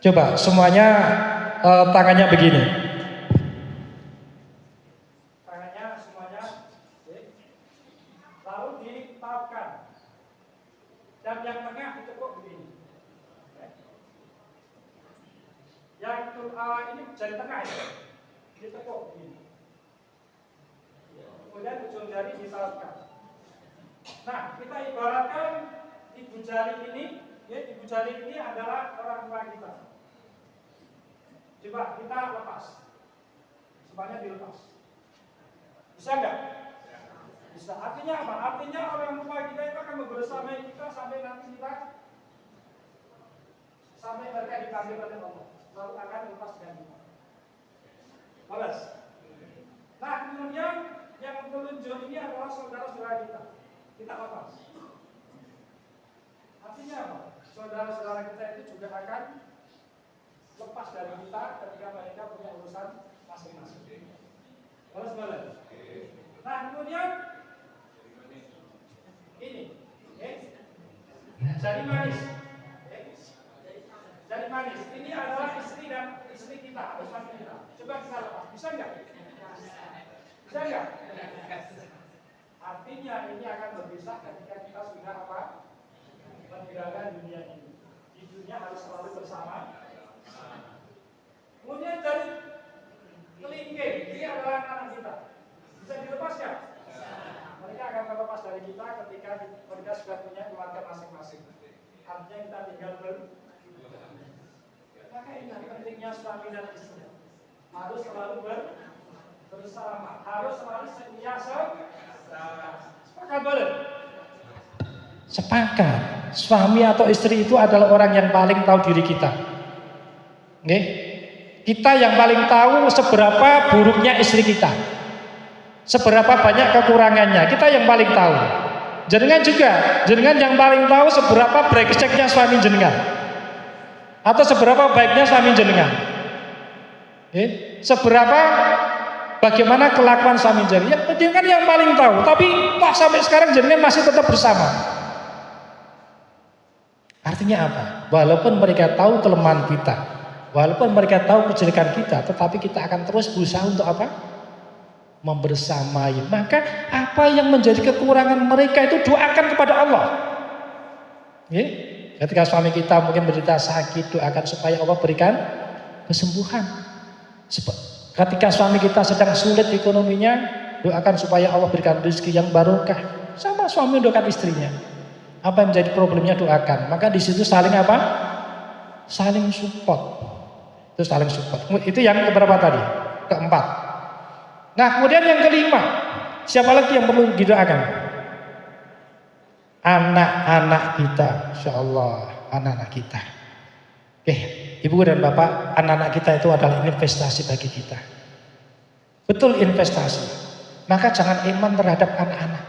Coba semuanya tangannya begini. Tangannya semuanya, lalu ditautkan. Dan yang tengah ditekuk begini. Yang ini jari tengah ya, ditekuk begini. Kemudian ujung jari ditautkan. Nah, kita ibaratkan ibu jari ini, ya, ibu jari ini adalah orang tua kita. Coba kita lepas, semuanya dilepas. Bisa nggak? Bisa. Artinya apa? Artinya orang tua kita itu akan membersamai kita sampai nanti kita sampai mereka dipanggil oleh Allah, lalu akan lepas dengan kita. Balas. Nah, kemudian yang telunjuk ini adalah saudara-saudara kita. Kita lepas. Artinya apa? Saudara-saudara kita itu juga akan lepas dari kita ketika mereka punya urusan masing-masing. Balas. Nah, kemudian ini, jari manis. Jari manis. Ini adalah istri kita, atau suami kita. Coba kita lepas. Bisa nggak? Bisa nggak? Artinya ini akan berpisah ketika kita sudah apa? Meninggalkan dunia ini. Di dunia harus selalu bersama. Kemudian dari kelingking, ini adalah anak kita. Bisa dilepas nggak? Mereka akan terlepas dari kita ketika mereka sudah punya keluarga masing-masing. Artinya kita tinggal maka ini pentingnya suami dan istri. Harus selalu bersama, harus selalu sepakat boleh? Sepakat. Suami atau istri itu adalah orang yang paling tahu diri kita. Oke? Kita yang paling tahu seberapa buruknya istri kita, seberapa banyak kekurangannya. Kita yang paling tahu. Jenengan yang paling tahu seberapa brengseknya suami jenengan, atau seberapa baiknya suami jenengan. Oke? Seberapa bagaimana kelakuan suami jenengan, jenengan yang paling tahu. Tapi toh sampai sekarang jenengan masih tetap bersama. Artinya apa? Walaupun mereka tahu kelemahan kita, walaupun mereka tahu kejelekan kita, tetapi kita akan terus berusaha untuk apa? Membersamai. Maka apa yang menjadi kekurangan mereka itu doakan kepada Allah. Ya? Ketika suami kita mungkin menderita sakit, doakan supaya Allah berikan kesembuhan. Ketika suami kita sedang sulit ekonominya, doakan supaya Allah berikan rezeki yang barokah. Sama suami doakan istrinya. Apa yang menjadi problemnya doakan. Maka di situ saling apa? Saling support. Itu saling support. Itu yang keberapa tadi? Keempat. Nah, kemudian yang kelima, siapa lagi yang perlu didoakan? Anak-anak kita, insyaallah anak-anak kita. Oke, Ibu dan Bapak, anak-anak kita itu adalah investasi bagi kita. Betul investasi. Maka jangan iman terhadap anak-anak.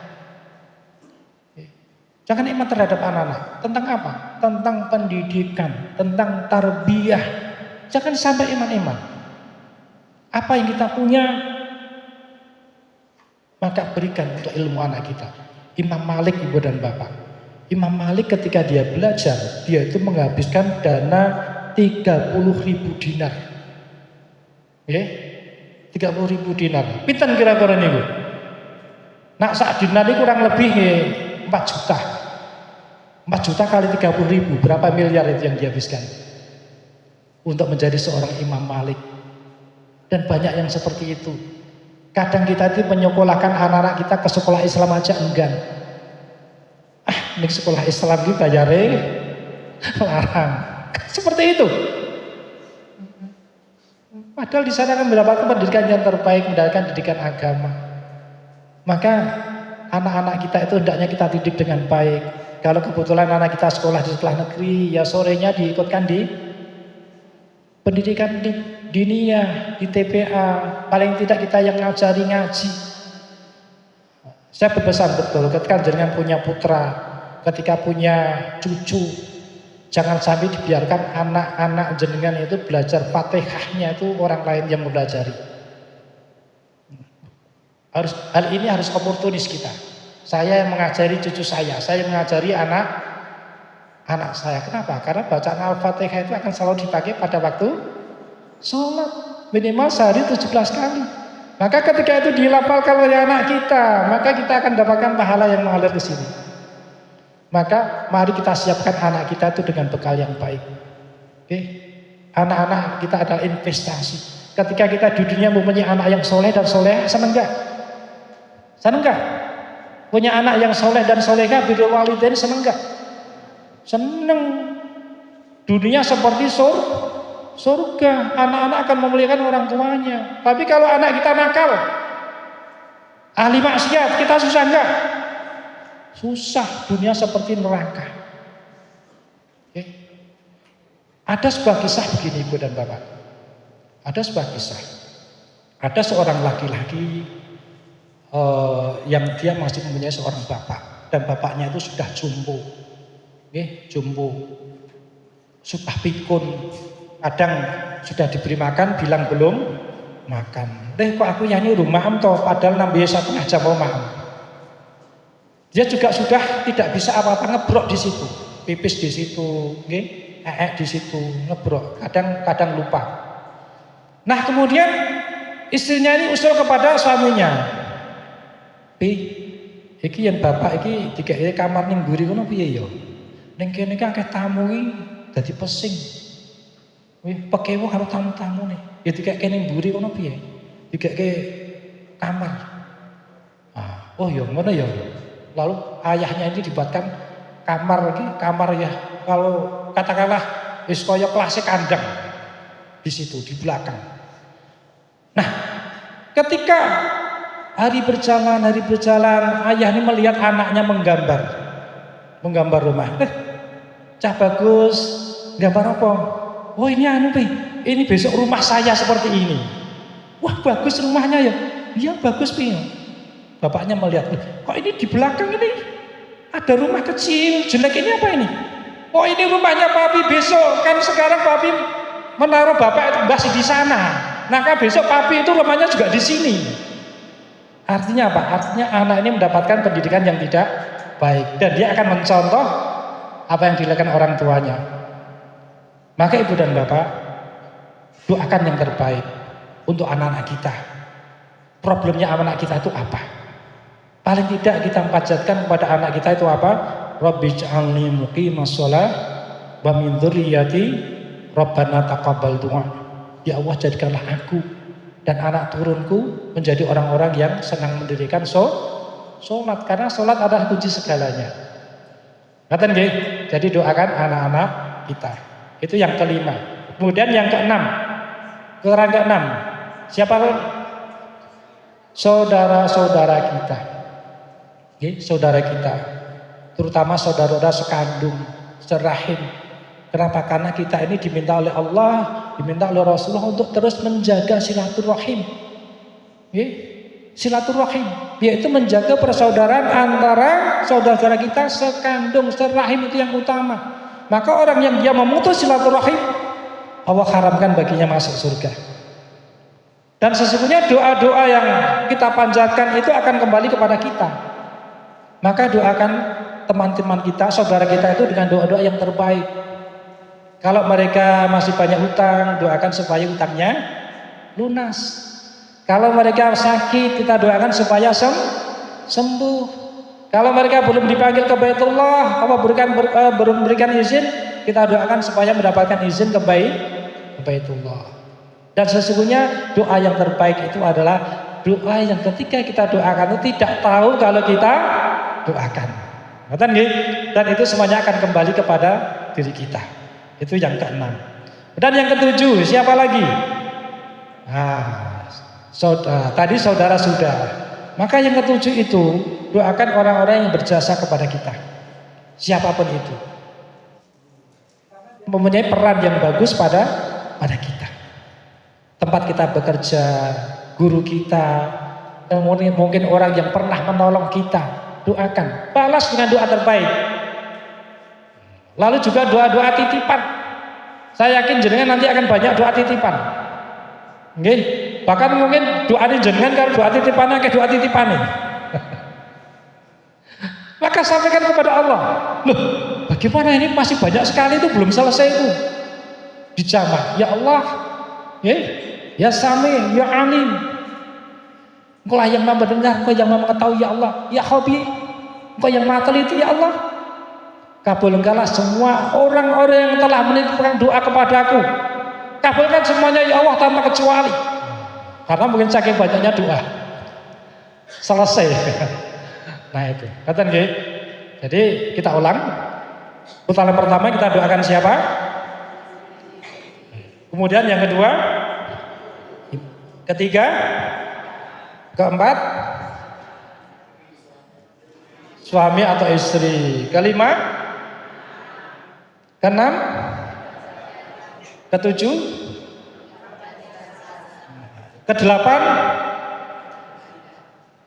Jangan iman terhadap anak-anak. Tentang apa? Tentang pendidikan, tentang tarbiyah. Jangan sampai iman-iman. Apa yang kita punya, maka berikan untuk ilmu anak kita. Imam Malik, ibu dan bapak. Imam Malik ketika dia belajar, dia itu menghabiskan dana 30.000 dinar. Ya, 30.000 dinar. Pinten kira-kira niku? Nak sak dinar ini kurang lebih 4 juta. 4 juta kali 30.000, berapa miliar itu yang dihabiskan untuk menjadi seorang Imam Malik. Dan banyak yang seperti itu. Kadang kita itu menyekolahkan anak-anak kita ke sekolah Islam aja enggan. Ini sekolah Islam itu bayarnya larang. Seperti itu. Padahal di sana kan mendapatkan pendidikan yang terbaik, mendapatkan pendidikan agama. Maka anak-anak kita itu hendaknya kita didik dengan baik. Kalau kebetulan anak kita sekolah di sekolah negeri, ya sorenya diikutkan di pendidikan diniyah, di TPA. Paling tidak kita yang ngajari ngaji. Saya berpesan betul ketika jenengan punya putra, ketika punya cucu, jangan sampai dibiarkan anak-anak jenengan itu belajar Fatihahnya itu orang lain yang mempelajari. Hal ini harus oportunis kita. Saya yang mengajari cucu saya mengajari anak saya. Kenapa? Karena bacaan Al-Fatihah itu akan selalu dipakai pada waktu sholat. Minimal sehari 17 kali. Maka ketika itu dilafalkan oleh anak kita, maka kita akan dapatkan pahala yang mengalir ke sini. Maka mari kita siapkan anak kita itu dengan bekal yang baik. Oke? Anak-anak kita adalah investasi. Ketika kita di dunia mempunyai anak yang soleh dan soleh, seneng gak? Seneng gak? Punya anak yang soleh dan solehah, birrul walidain, seneng gak? Seneng. Dunia seperti surga. Anak-anak akan memuliakan orang tuanya. Tapi kalau anak kita nakal, ahli maksiat, kita susah enggak? Susah. Dunia seperti neraka. Oke. Ada sebuah kisah begini, ibu dan bapak. Ada sebuah kisah. Ada seorang laki-laki yang dia masih mempunyai seorang bapak, dan bapaknya itu sudah jumbo. Oke, jumbo. Sudah pikun. Kadang sudah diberi makan, bilang belum makan. Kok aku yang nyuruh maam toh, padahal nambah 1,5 jam mau maam. Dia juga sudah tidak bisa apa-apa, ngebrok di situ, pipis di situ, di situ, ngebrok. Kadang lupa. Nah kemudian istrinya ini usul kepada suaminya, iki yang bapak iki dikek kamar ning mburi kono piye ya? Ning kene iki akeh tamu iki dadi pesing. Pekewo karo tamu-tamu nih. Ya dikek kene mburi kono piye? Dikek kamar. Oh ya ngono ya. Lalu ayahnya ini dibuatkan kamar ya. Kalau katakanlah wis kaya kelas kandang di situ di belakang. Nah, ketika hari berjalan, ayah ini melihat anaknya menggambar rumah. Cah bagus, gambar apa? Oh ini ini besok rumah saya seperti ini. Wah bagus rumahnya ya. Iya bagus pi. Bapaknya melihat, kok ini di belakang ini ada rumah kecil, jelek ini apa ini? Oh ini rumahnya papi besok, kan sekarang papi menaruh bapak itu masih di sana. Maka besok papi itu rumahnya juga di sini. Artinya apa? Artinya anak ini mendapatkan pendidikan yang tidak baik. Dan dia akan mencontoh apa yang dilakukan orang tuanya. Maka ibu dan bapak, doakan yang terbaik untuk anak-anak kita. Problemnya anak kita itu apa? Paling tidak kita panjatkan kepada anak kita itu apa? Rabbi ij'alni muqimas shalah wa min dzurriyyati Rabbana taqabbal du'a. Ya Allah jadikanlah aku dan anak turunku menjadi orang-orang yang senang mendirikan sholat, karena sholat adalah kunci segalanya. Ngaten nggih? Jadi doakan anak-anak kita. Itu yang kelima. Kemudian yang keenam. Orang keenam. Siapa? Saudara-saudara kita. Nggih, saudara kita. Terutama saudara-saudara sekandung, serahim. Kenapa? Karena kita ini diminta oleh Allah, diminta oleh Rasulullah untuk terus menjaga silaturahim. silaturahim, yaitu menjaga persaudaraan antara saudara-saudara kita sekandung, serahim, itu yang utama. Maka orang yang dia memutus silaturahim, Allah haramkan baginya masuk surga. Dan sesungguhnya doa-doa yang kita panjatkan itu akan kembali kepada kita. Maka doakan teman-teman kita, saudara kita itu dengan doa-doa yang terbaik. Kalau mereka masih banyak hutang, doakan supaya hutangnya lunas. Kalau mereka sakit, kita doakan supaya sembuh. Kalau mereka belum dipanggil ke Baitullah, Allah belum berikan izin, kita doakan supaya mendapatkan izin ke Baitullah. Dan sesungguhnya doa yang terbaik itu adalah doa yang ketika kita doakan itu tidak tahu kalau kita doakan. Dan itu semuanya akan kembali kepada diri kita. Itu yang keenam. Dan yang ketujuh, siapa lagi? Tadi saudara sudah. Maka yang ketujuh itu, doakan orang-orang yang berjasa kepada kita, siapapun itu, mempunyai peran yang bagus pada kita. Tempat kita bekerja, guru kita, mungkin orang yang pernah menolong kita, doakan, balas dengan doa terbaik. Lalu juga doa-doa titipan. Saya yakin jenengan nanti akan banyak doa titipan. Nggih, bahkan mungkin doa ini jenengan kalau doa titipannya kayak doa titipannya. Maka sampaikan kepada Allah. Loh, bagaimana ini masih banyak sekali itu belum selesai itu. Dijamah, ya Allah, ya Sami, ya Alim. Engkau yang maha mendengar, Engkau yang maha mengetahui, ya Allah. Ya Habib, Engkau yang maha teliti, ya Allah. Kabulkanlah semua orang-orang yang telah menitipkan doa kepadaku. Kabulkan semuanya ya Allah tanpa kecuali. Karena mungkin saking banyaknya doa. Selesai. Nah itu. Kata nggih. Jadi kita ulang. Putaran pertama kita doakan siapa? Kemudian yang kedua, ketiga, keempat, suami atau istri. Kelima, keenam, ketujuh, kedelapan.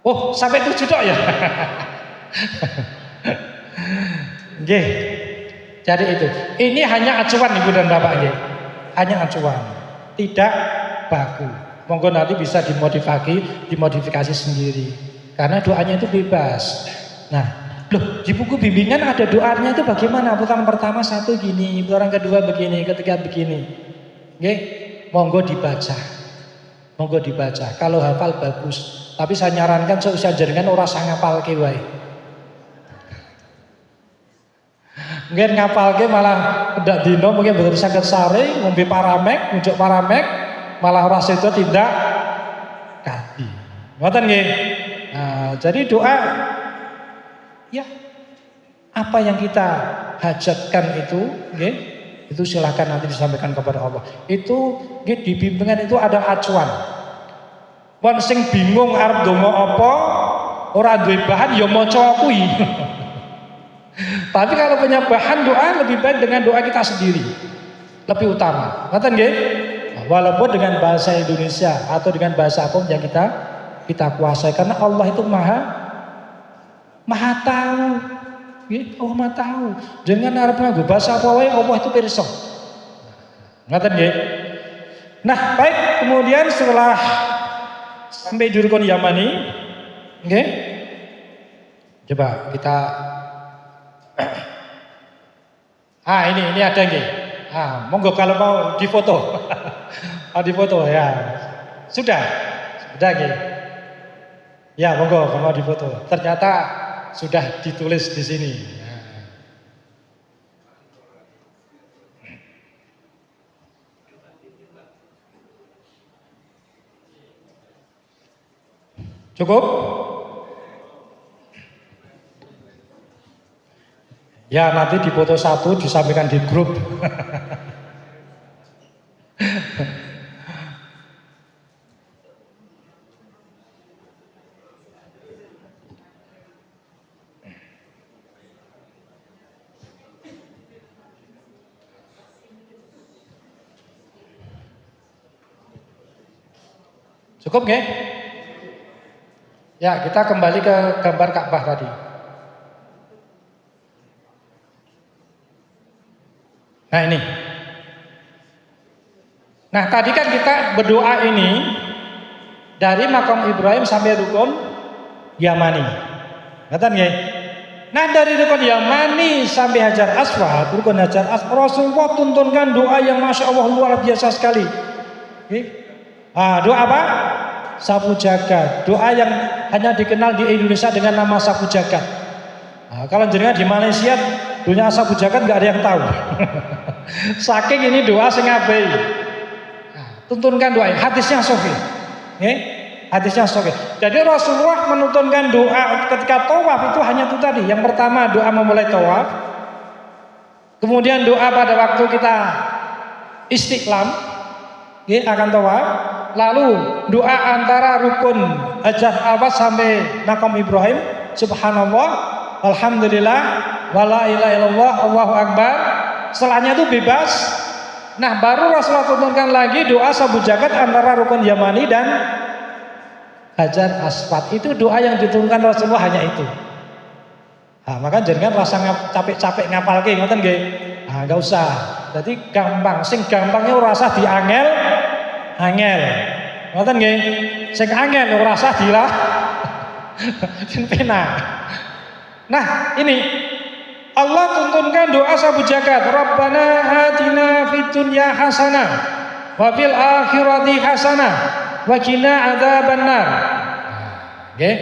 Oh, sampai 7 dok ya. Nggih. Jadi itu. Ini hanya acuan Ibu dan Bapak nggih. Hanya acuan. Tidak baku. Monggo nanti bisa dimodifikasi sendiri. Karena doanya itu bebas. Nah, loh, di buku bimbingan ada doanya itu bagaimana? Putaran pertama satu gini, putaran kedua begini, ketiga begini. Nggih, monggo dibaca. Monggo dibaca. Kalau hafal bagus. Tapi saya nyarankan seusia jenengan ora usah ngapalke wae. Mungkin ngapalke malah ndak dino mungkin betul saged sare ngombe paramek, ngunjuk paramek, malah ora sedo tindak kaki. Ngoten nggih. Nah, jadi doa ya apa yang kita hajatkan itu nggih, itu silakan nanti disampaikan kepada Allah. Itu nggih di bimbingan itu ada acuan. Wong sing bingung arep ndonga apa, ora duwe bahan ya maca kuwi. Tapi kalau punya bahan doa lebih baik dengan doa kita sendiri. Lebih utama. Ngoten nggih? Walaupun dengan bahasa Indonesia atau dengan bahasa apapun yang kita kuasai karena Allah itu Maha tahu. Nggih, Allah Maha tahu. Jangan arep nganggo bahasa apa wae Allah itu pirsa. Ngoten nggih? Nah, baik, kemudian setelah sampai di rukun Yamani, oke? Coba kita, ini ada nggih. Monggo kalau mau difoto, difoto ya. Sudah nggih. Ya, monggo kalau mau difoto. Ternyata sudah ditulis di sini. Cukup? Ya nanti difoto satu disampaikan di grup. Cukup nggih? Ya, kita kembali ke gambar Ka'bah tadi. Nah ini. Nah tadi kan kita berdoa ini dari makam Ibrahim sampai rukun Yamani. Ngerti nggih? Nah dari rukun Yamani sampai Hajar Aswad, rukun Hajar Aswad, Rasulullah tuntunkan doa yang masya Allah luar biasa sekali. Doa apa? Sapu jagat. Doa yang hanya dikenal di Indonesia dengan nama sapu jagat. Nah, kalau jenengan di Malaysia dunia sapu jagat nggak ada yang tahu. Saking ini doa sing abai. Nah, tuntunkan doa. Hadisnya sahih. Hadisnya sahih. Jadi Rasulullah menuntunkan doa ketika tawaf itu hanya itu tadi. Yang pertama doa memulai tawaf. Kemudian doa pada waktu kita istiqlam akan tawaf. Lalu doa antara rukun Hajar Aswad sampai makam Ibrahim. Subhanallah, alhamdulillah, wala ilaha illallah, Allahu akbar. Setelahnya itu bebas. Nah baru Rasulullah tuntunkan lagi doa sabu jagat antara rukun Yamani dan Hajar Aswad. Itu doa yang diturunkan Rasulullah hanya itu. Nah, maka jangan rasa capek-capek ngapalke ngoten nggih. Nah, enggak usah. Jadi gampang, sing gampangnya ora usah diangel. Ngoten nggih. Sing angel ora usah dilah. Sing penak. Nah, ini Allah tuntunkan doa sabu jagat. Rabbana atina fid dunya hasanah wa fil akhirati hasanah wa qina adzabannar. Nggih.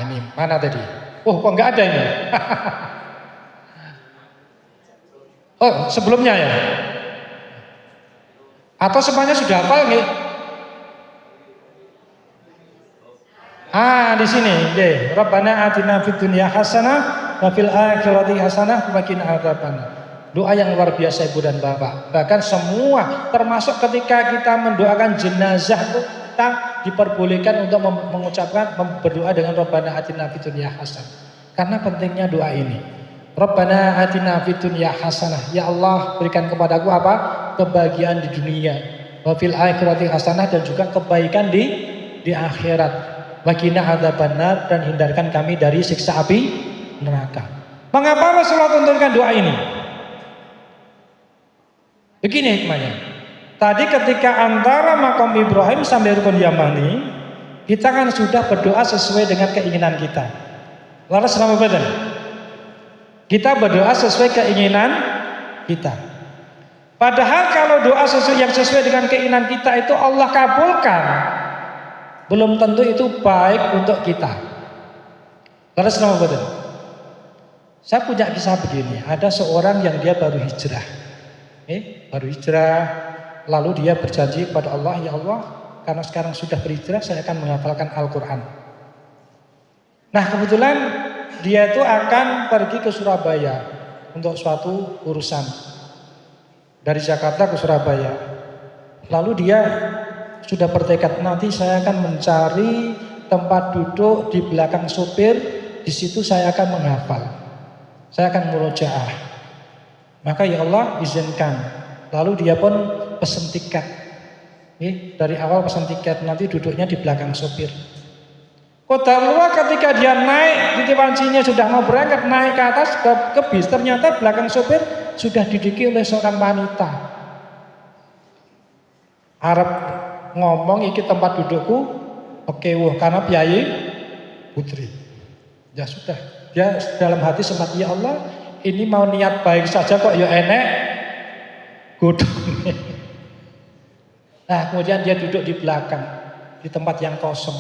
Ini mana tadi? Oh, kok enggak ada ini? Oh, sebelumnya ya? Atau semuanya sudah hafal nggih? Di sini, nggih. Rabbana atina fid dunya hasanah wa fil akhirati hasanah wa qina adzabannar. Doa yang luar biasa Ibu dan Bapak. Bahkan semua termasuk ketika kita mendoakan jenazah itu kita diperbolehkan untuk mengucapkan berdoa dengan Rabbana atina fid dunya hasanah. Karena pentingnya doa ini. Rabbana atina fid dunya hasanah. Ya Allah, berikan kepadaku apa? Kebahagiaan di dunia. Wa fil akhirati hasanah, dan juga kebaikan di akhirat. Wa qina adzabannar, dan hindarkan kami dari siksa api neraka. Mengapa Rasulullah tuntunkan doa ini? Begini hikmahnya. Tadi ketika antara makam Ibrahim sampai rukun Yamani, kita kan sudah berdoa sesuai dengan keinginan kita. Lalu selama badan, kita berdoa sesuai keinginan kita. Padahal kalau doa yang sesuai dengan keinginan kita itu Allah kabulkan, belum tentu itu baik untuk kita. Lalu selama badan, saya punya kisah begini. Ada seorang yang dia baru hijrah. Baru hijrah, lalu dia berjanji kepada Allah, ya Allah, karena sekarang sudah berhijrah, saya akan menghafalkan Al-Quran. Nah kebetulan dia itu akan pergi ke Surabaya untuk suatu urusan dari Jakarta ke Surabaya. Lalu dia sudah bertekad, nanti saya akan mencari tempat duduk di belakang sopir, di situ saya akan menghafal, saya akan murojaah. Maka ya Allah izinkan. Lalu dia pun pesen tiket. Dari awal pesen tiket, nanti duduknya di belakang sopir. Qadarullah ketika dia naik, titik pancinya sudah mau berangkat, naik ke atas ke bis, ternyata belakang sopir sudah diduduki oleh seorang wanita. Arab ngomong, iki tempat dudukku, oke, karena piyayi putri. Ya sudah, dia dalam hati sempat, ya Allah, ini mau niat baik saja kok ya enek godong. Nah kemudian dia duduk di belakang, di tempat yang kosong.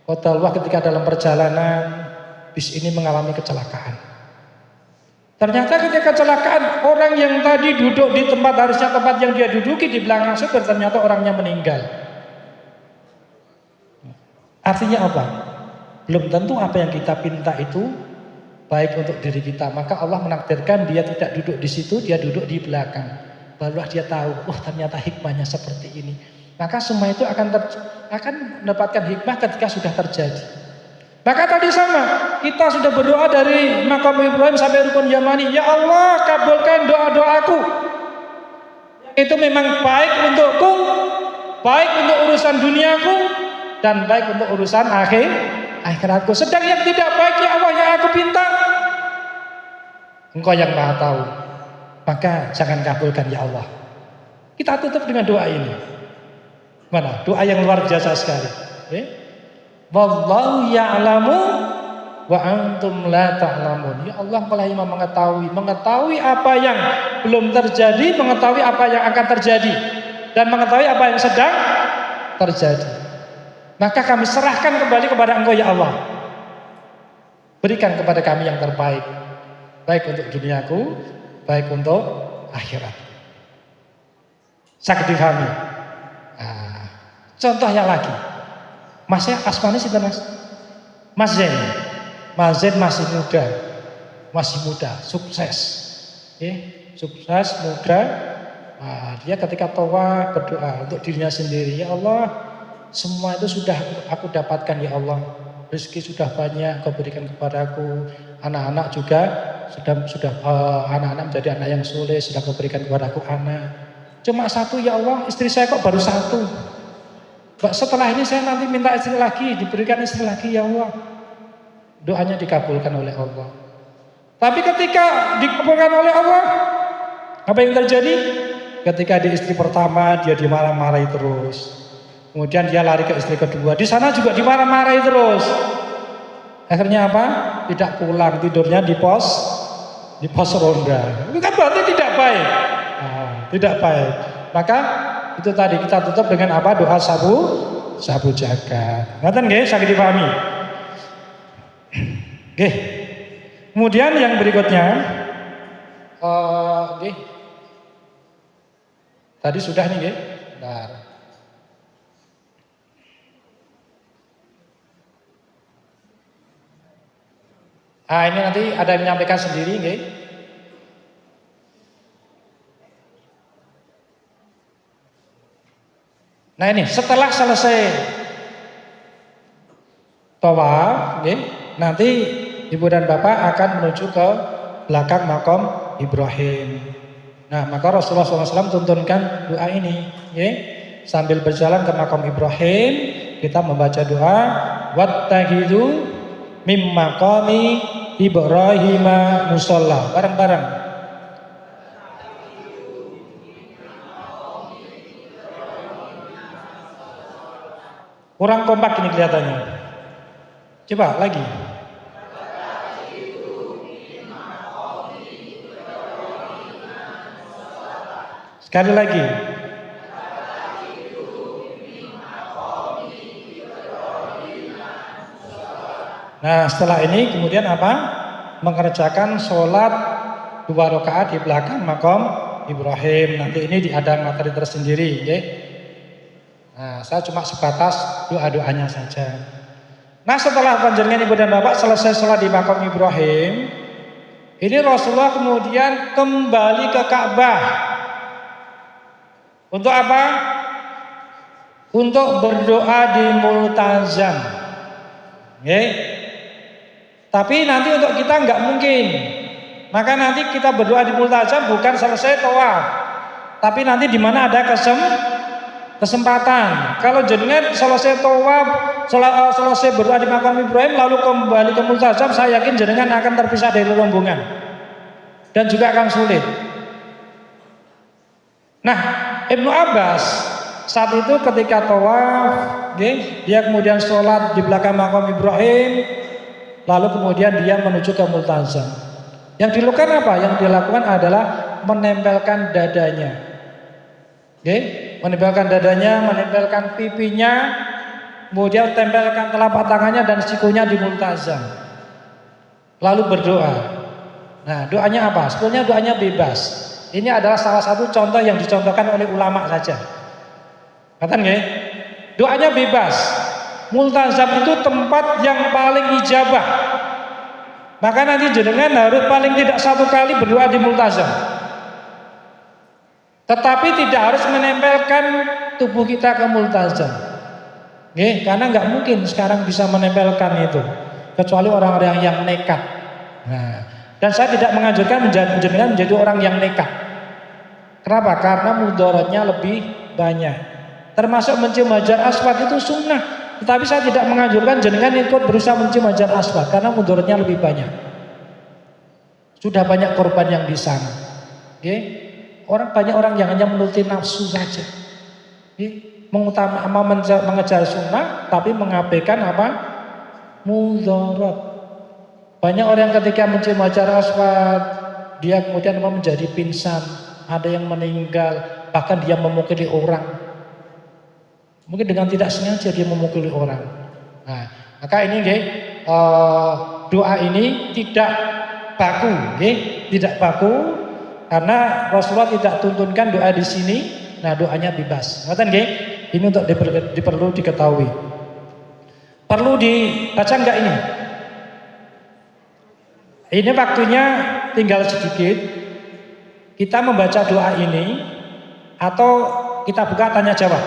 Qadarullah ketika dalam perjalanan bis ini mengalami kecelakaan. Ternyata ketika kecelakaan, orang yang tadi duduk di tempat, harusnya tempat yang dia duduki di belakang supir, ternyata orangnya meninggal. Artinya apa? Belum tentu apa yang kita pinta itu baik untuk diri kita. Maka Allah menakdirkan dia tidak duduk di situ, dia duduk di belakang. Barulah dia tahu, ternyata hikmahnya seperti ini. Maka semua itu akan mendapatkan hikmah ketika sudah terjadi. Maka tadi sama, kita sudah berdoa dari makam Ibrahim sampai rukun Yamani. Ya Allah, kabulkan doa-doaku. itu memang baik untukku, baik untuk urusan duniaku, dan baik untuk urusan akhiratku. Sedang yang tidak baik ya Allah yang aku pinta, Engkau yang Maha tahu. Maka jangan kabulkan ya Allah. Kita tutup dengan doa ini. Mana? Doa yang luar biasa sekali. Wallahu ya'lamu wa antum la ta'lamun. Ya Allah, Engkau yang mengetahui apa yang belum terjadi, mengetahui apa yang akan terjadi, dan mengetahui apa yang sedang terjadi. Maka kami serahkan kembali kepada Engkau ya Allah. Berikan kepada kami yang terbaik, baik untuk duniaku, baik untuk akhirat. Sakit difahami. Contohnya lagi, Masnya asmane sinten Mas? Mas Zen. Mas Zen masih muda, sukses. Sukses, muda. Dia ketika tawaf berdoa untuk dirinya sendiri, ya Allah, semua itu sudah aku dapatkan ya Allah. Rezeki sudah banyak Kau berikan kepadaku. Anak-anak juga sudah anak-anak menjadi anak yang soleh, sudah Kau berikan kepadaku anak. Cuma satu ya Allah, istri saya kok baru satu. Setelah ini saya nanti minta istri lagi, diberikan istri lagi ya Allah. Doanya dikabulkan oleh Allah. Tapi ketika dikabulkan oleh Allah, apa yang terjadi? Ketika di istri pertama dia dimarah-marahi terus. Kemudian dia lari ke istri kedua, di sana juga dimarah-marahi terus. Akhirnya apa? Tidak pulang, tidurnya di pos ronda. Itu kan berarti tidak baik. Tidak baik. Maka itu tadi kita tutup dengan apa? Doa sabu jagat. Ngaten nggih, saged dipahami. Nggih. Kemudian yang berikutnya nggih. Tadi sudah nih nggih. Bentar. Ini nanti ada yang menyampaikan sendiri nggih. Nah ini setelah selesai tawaf, nanti ibu dan bapak akan menuju ke belakang makam Ibrahim. Nah maka Rasulullah SAW tuntunkan doa ini, sambil berjalan ke makam Ibrahim kita membaca doa wattakhidhu mim maqami Ibrahim musalla, bareng-bareng. Kurang kompak ini kelihatannya. Coba lagi. Sekali lagi. Nah setelah ini kemudian apa? Mengerjakan sholat 2 rakaat di belakang makam Ibrahim. Nanti ini ada materi tersendiri, Nah, saya cuma sebatas doa-doanya saja. Nah, setelah panjenengan ibu dan bapak selesai sholat di makam Ibrahim, ini Rasulullah kemudian kembali ke Ka'bah. Untuk apa? Untuk berdoa di Multazam. Tapi nanti untuk kita nggak mungkin. Maka nanti kita berdoa di Multazam bukan selesai tawaf, tapi nanti di mana ada kesempatan. Kalau jenengan selesai tawaf, selesai berdoa di makam Ibrahim lalu kembali ke Multazam, saya yakin jenengan akan terpisah dari rombongan dan juga akan sulit. Nah, Ibnu Abbas saat itu ketika tawaf, dia kemudian sholat di belakang makam Ibrahim, lalu kemudian dia menuju ke Multazam. Yang dilakukan apa? Yang dilakukan adalah menempelkan dadanya. Menempelkan dadanya, menempelkan pipinya, kemudian tempelkan telapak tangannya dan sikunya di Multazam. Lalu berdoa. Nah, doanya apa? Sebenarnya doanya bebas. Ini adalah salah satu contoh yang dicontohkan oleh ulama saja. Katakan nggih? Doanya bebas. Multazam itu tempat yang paling ijabah. Maka nanti jenengan harus paling tidak 1 kali berdoa di Multazam. Tetapi tidak harus menempelkan tubuh kita ke Multazam. Karena nggak mungkin sekarang bisa menempelkan itu, kecuali orang-orang yang nekat. Nah, dan saya tidak menganjurkan menjadi orang yang nekat. Kenapa? Karena mudaratnya lebih banyak. Termasuk mencium hajar aswad itu sunnah. Tetapi saya tidak menganjurkan jenengan ikut berusaha mencium hajar aswad karena mudaratnya lebih banyak. Sudah banyak korban yang di sana. Banyak orang yang hanya menuruti nafsu saja. Mengejar sunnah tapi mengabaikan apa? Mudarat. Banyak orang ketika mencium hajar aswad, dia kemudian menjadi pingsan, ada yang meninggal, bahkan dia memukuli orang. Mungkin dengan tidak sengaja dia memukuli orang. Nah, maka ini doa ini tidak baku, tidak baku karena Rasulullah tidak tuntunkan doa di sini. Nah, doanya bebas. Ngoten nggih? Ini untuk perlu diketahui. Perlu dibaca enggak ini? Ini waktunya tinggal sedikit. Kita membaca doa ini atau kita buka tanya jawab.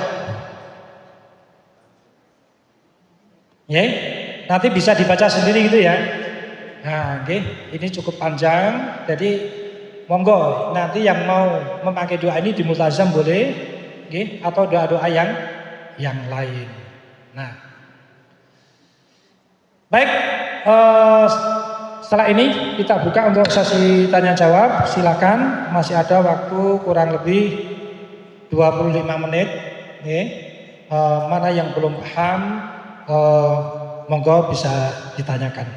Nanti bisa dibaca sendiri gitu ya. Nah, ini cukup panjang. Jadi monggo nanti yang mau memakai doa ini di multazam boleh, atau doa-doa yang lain. Nah, baik. Setelah ini kita buka untuk sesi tanya jawab. Silakan, masih ada waktu kurang lebih 25 menit. Mana yang belum paham, monggo bisa ditanyakan.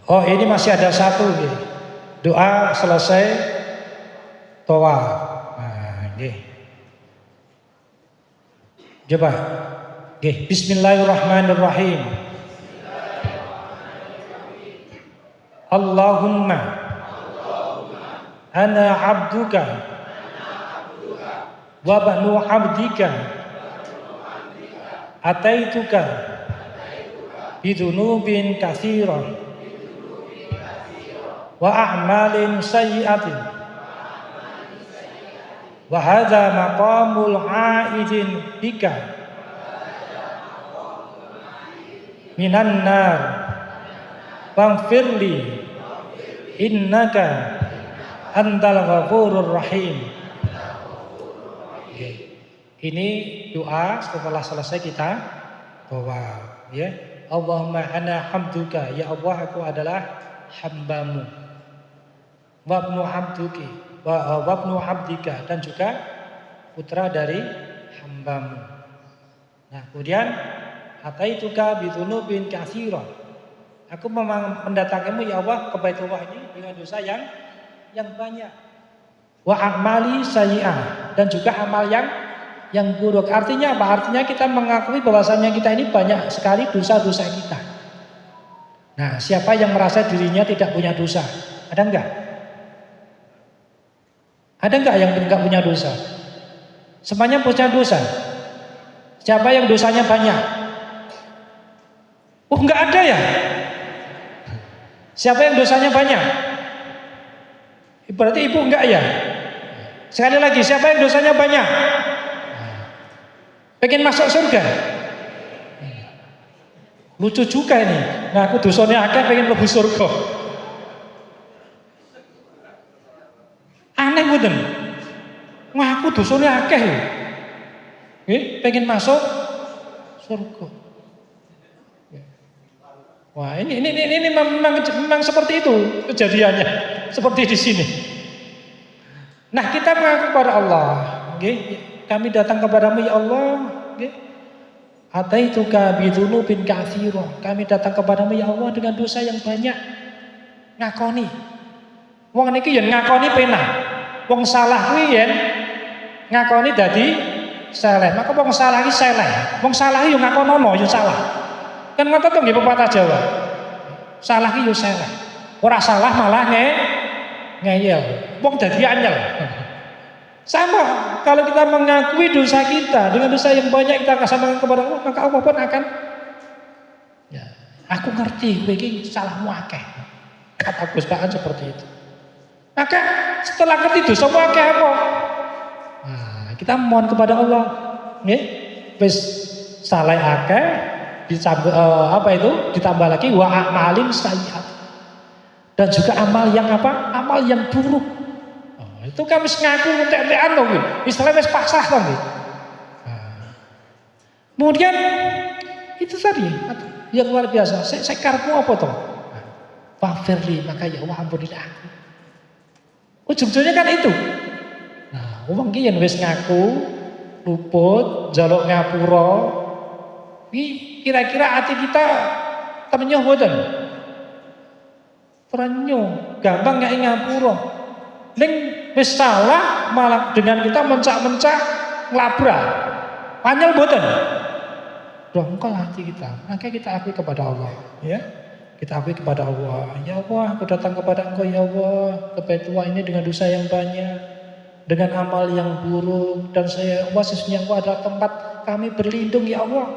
Oh, ini masih ada satu nih. Doa selesai tawaf. Nah, coba. Bismillahirrahmanirrahim. Allahumma ana abduka wa banu abdika ataituka bidunubin katsiran wa a'malin sayyi'atin wa hadza maqamul 'aidin bika minan nar faghfirli innaka antal ghafurur rahim. Ini doa setelah selesai kita bawa Allahumma ana hamduka, ya Allah aku adalah hambamu. Wabnu abduki, wabnu abdika, dan juga putra dari hambamu. Nah, kemudian ataituka bidunubin katsira. Aku memang mendatangimu ya Allah ke Baitullah ini dengan dosa yang banyak. Wa a'mali sayyi'ah, dan juga amal yang buruk. Artinya apa? Artinya kita mengakui bahwasanya kita ini banyak sekali dosa-dosa kita. Nah, siapa yang merasa dirinya tidak punya dosa? Ada enggak? Ada enggak yang enggak punya dosa? Semuanya punya dosa. Siapa yang dosanya banyak? Oh, enggak ada ya? Siapa yang dosanya banyak? Berarti ibu enggak ya? Sekali lagi, siapa yang dosanya banyak? Pengen masuk surga? Lucu juga ini. Nah, aku dosanya akeh pengen mlebu surga. Aneh mboten? Wah, aku dosanya akeh lho. Pengen masuk surga. Wah, ini memang seperti itu kejadiannya, seperti di sini. Nah, kita mengaku kepada Allah, kami datang kepadamu ya Allah, ataituka bidunubin katsira. Kami datang kepadamu ya Allah dengan dosa yang banyak. Ngakoni. Wong niki yen ngakoni penak. Wong salah kuwi yen ngakoni dadi saleh. Maka wong salah iki saleh. Wong salah yo ngakonono yo salah. Kan ngoten to nggih pepatah Jawa. Salah ki yo saleh. Ora salah malah ngeyel. Wong dadi anyel. Sama kalau kita mengakui dosa kita dengan dosa yang banyak kita kasamakan kepada Allah, maka Allah pun akan aku ngerti kowe iki salahmu akeh. Kata Gus Pak seperti itu. Maka setelah ngerti dosa akeh apa? Nah, kita mohon kepada Allah, nggih. Wis saleh akeh ditambah lagi wa amalin sayyi'at. Dan juga amal yang apa? Amal yang buruk. Oh, itu kan wis ngaku entek-entekan to kuwi. Istilahnya wis pasrah to nggih. Kemudian itu tadi yang luar biasa. Saya karepmu apa toh? Faghfirli, maka ya Allah ampunilah aku. Ujung-ujungnya kan itu. Nah, wong ki yen wis ngaku luput, njaluk ngapura, iki kira-kira hati kita temenyuh mboten? Terenyuh, gampang nggak ngapura. Ning wis salah malah dengan kita mencak-mencak nglabrak. Panyel mboten? Dongkol hati kita, maka kita akui kepada Allah, ya. Kita akui kepada Allah. Ya Allah, aku datang kepada Engkau ya Allah, ke bait tua ini dengan dosa yang banyak, dengan amal yang buruk, dan saya Allah sesungguhnya Engkau adalah tempat kami berlindung ya Allah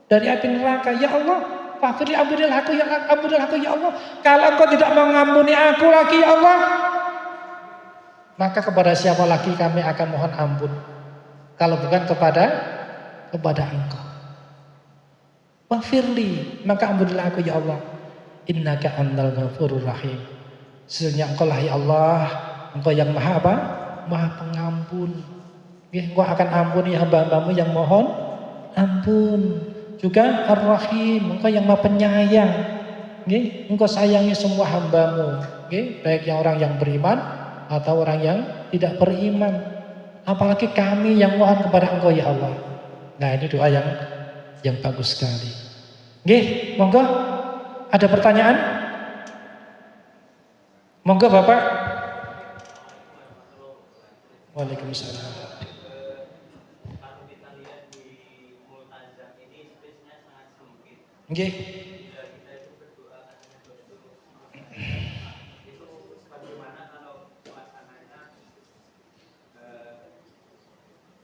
dari api neraka. Ya Allah, faghfirli, ampunilah aku ya Allah, ampunilah aku ya Allah. Kalau Engkau tidak mengampuni aku lagi ya Allah, maka kepada siapa lagi kami akan mohon ampun kalau bukan kepada Engkau. Waghfirli, maka ampunilah aku ya Allah. Innaka antal ghafurur rahim. Sesungguhnya Engkau lah ya Allah, Engkau yang maha apa? Maha pengampun. Engkau akan ampuni hamba-hambamu yang mohon ampun. Juga Ar-Rahim, Engkau yang maha penyayang. Engkau sayangi semua hambamu, baik yang orang yang beriman atau orang yang tidak beriman. Apalagi kami yang mohon kepada Engkau ya Allah. Nah, ini doa yang bagus sekali. Nggih, monggo ada pertanyaan? Monggo Bapak. Waalaikumsalam. Kalau kita lihat di multazam ini space-nya sangat sempit. Nggih. Kita itu berdoa itu bagaimana kalau suasananya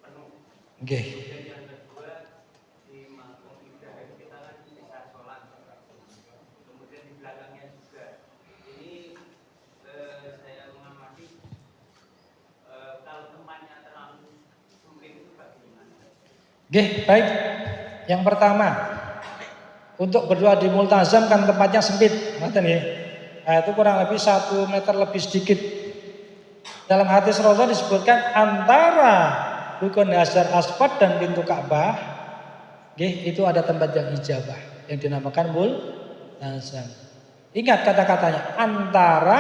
penuh. Nggih. Oke, baik. Yang pertama, untuk berdoa di multazam kan tempatnya sempit, ngoten nggih. Nah, itu kurang lebih 1 meter lebih sedikit. Dalam hadis Rasul disebutkan antara rukun Hajar Aswad dan pintu Ka'bah, nggih, itu ada tempat yang ijabah yang dinamakan multazam. Ingat kata-katanya, antara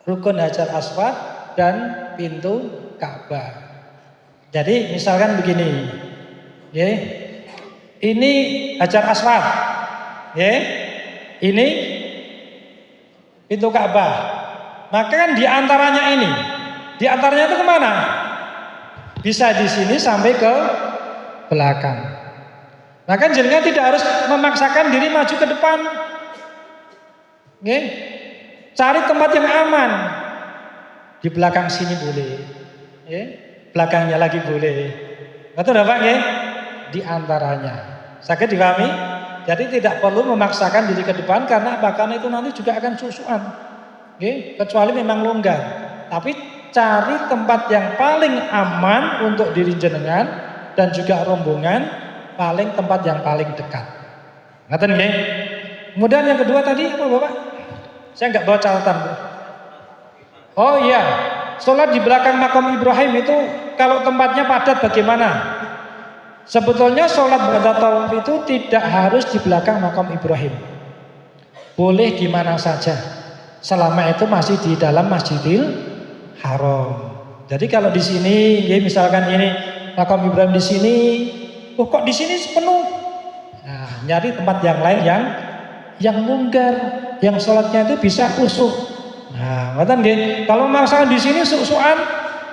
rukun Hajar Aswad dan pintu Ka'bah. Jadi misalkan begini, ya, ini Hajar Aswad, ya, ini pintu Ka'bah. Maka kan diantaranya itu kemana? Bisa di sini sampai ke belakang. Maka jenengan tidak harus memaksakan diri maju ke depan, ya. Cari tempat yang aman. Di belakang sini boleh, ya. Belakangnya lagi boleh. Betul Bapak nggih? Di antaranya. Sakit dipahami? Jadi tidak perlu memaksakan diri ke depan karena bahkan itu nanti juga akan susuan. Nggih, kecuali memang longgar. Tapi cari tempat yang paling aman untuk diri jenengan dan juga rombongan, paling tempat yang paling dekat. Ngoten nggih? Kemudian yang kedua tadi apa Bapak? Saya enggak bawa catatan, Bu. Oh iya, sholat di belakang makam Ibrahim itu kalau tempatnya padat bagaimana? Sebetulnya sholat ba'da tawaf itu tidak harus di belakang makam Ibrahim. Boleh di mana saja. Selama itu masih di dalam Masjidil Haram. Jadi kalau di sini, misalkan ini makam Ibrahim di sini, kok di sini penuh? Nah, nyari tempat yang lain yang longgar, yang sholatnya itu bisa khusyuk. Nah, ngoten nggih. Kalau maksakan di sini suk-sukan,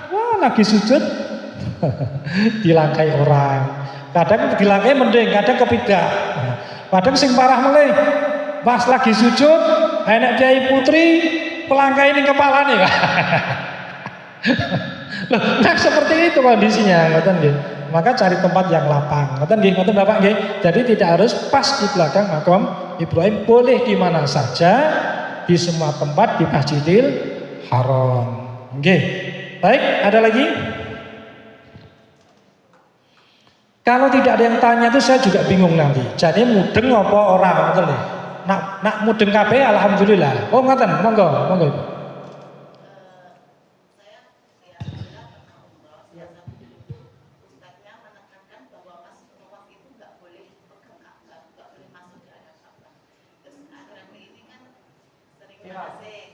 wah lagi sujud dilangkai orang. Kadang dilangkai mending, kadang kepidak. Kadang sing parah meleh. Pas lagi sujud, enek kiai putri pelangkai ini kepalane. Nah, seperti itu kondisinya, ngoten nggih. Maka cari tempat yang lapang. Ngoten nggih, ngoten Bapak nggih. Jadi tidak harus pas di belakang makam Ibrahim, boleh di mana saja. Di semua tempat di Masjidil Haram. Oke. Baik, ada lagi? Kalau tidak ada yang tanya itu saya juga bingung nanti. Jadi mudeng apa orang ngoten lho. Nak mudeng kabeh alhamdulillah. Oh ngoten, monggo, monggo.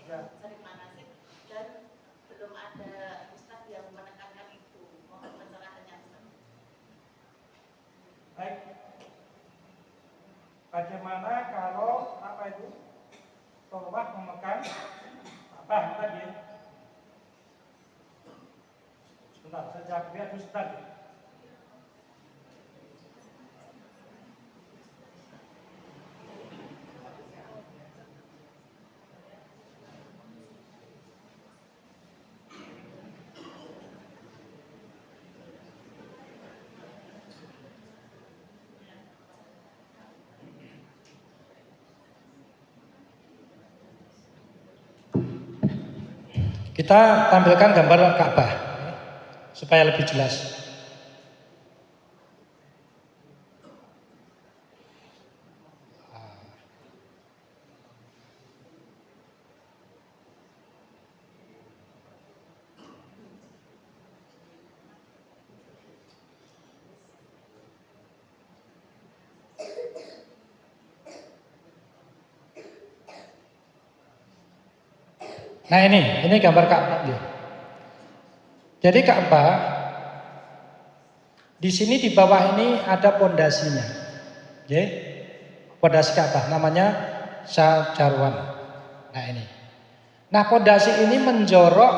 Sering manasik dan belum ada ustadz yang menekankan itu, mohon pencerahannya. Baik. Bagaimana kalau apa itu? Tawaf memegang apa tadi? Sebentar, saya jawab dia dulu sebentar. Kita tampilkan gambar Ka'bah supaya lebih jelas. Nah ini gambar Ka'bah. Jadi Ka'bah di sini di bawah ini ada pondasinya, pondasi Ka'bah namanya Syajarwan. Nah ini, nah pondasi ini menjorok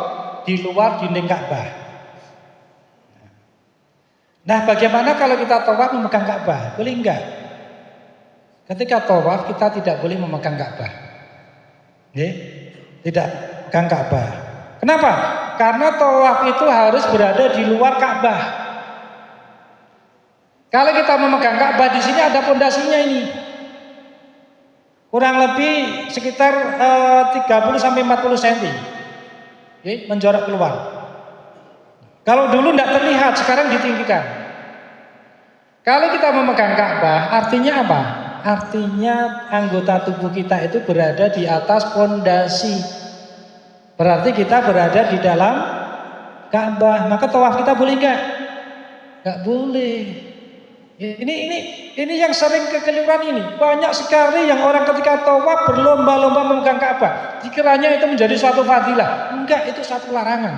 di luar dinding Ka'bah. Nah bagaimana kalau kita tawaf memegang Ka'bah? Boleh enggak? Ketika tawaf kita tidak boleh memegang Ka'bah, tidak memegang Ka'bah. Kenapa? Karena tawaf itu harus berada di luar Ka'bah. Kalau kita memegang Ka'bah di sini ada pondasinya ini. Kurang lebih sekitar 30 sampai 40 cm. Menjorok keluar. Kalau dulu tidak terlihat, sekarang ditinggikan. Kalau kita memegang Ka'bah, artinya apa? Artinya anggota tubuh kita itu berada di atas pondasi. Berarti kita berada di dalam Ka'bah. Maka tawaf kita boleh enggak? Enggak boleh. Ini yang sering kekeliruan ini. Banyak sekali yang orang ketika tawaf berlomba-lomba memegang Ka'bah. Dikiranya itu menjadi suatu fadilah. Enggak, itu satu larangan.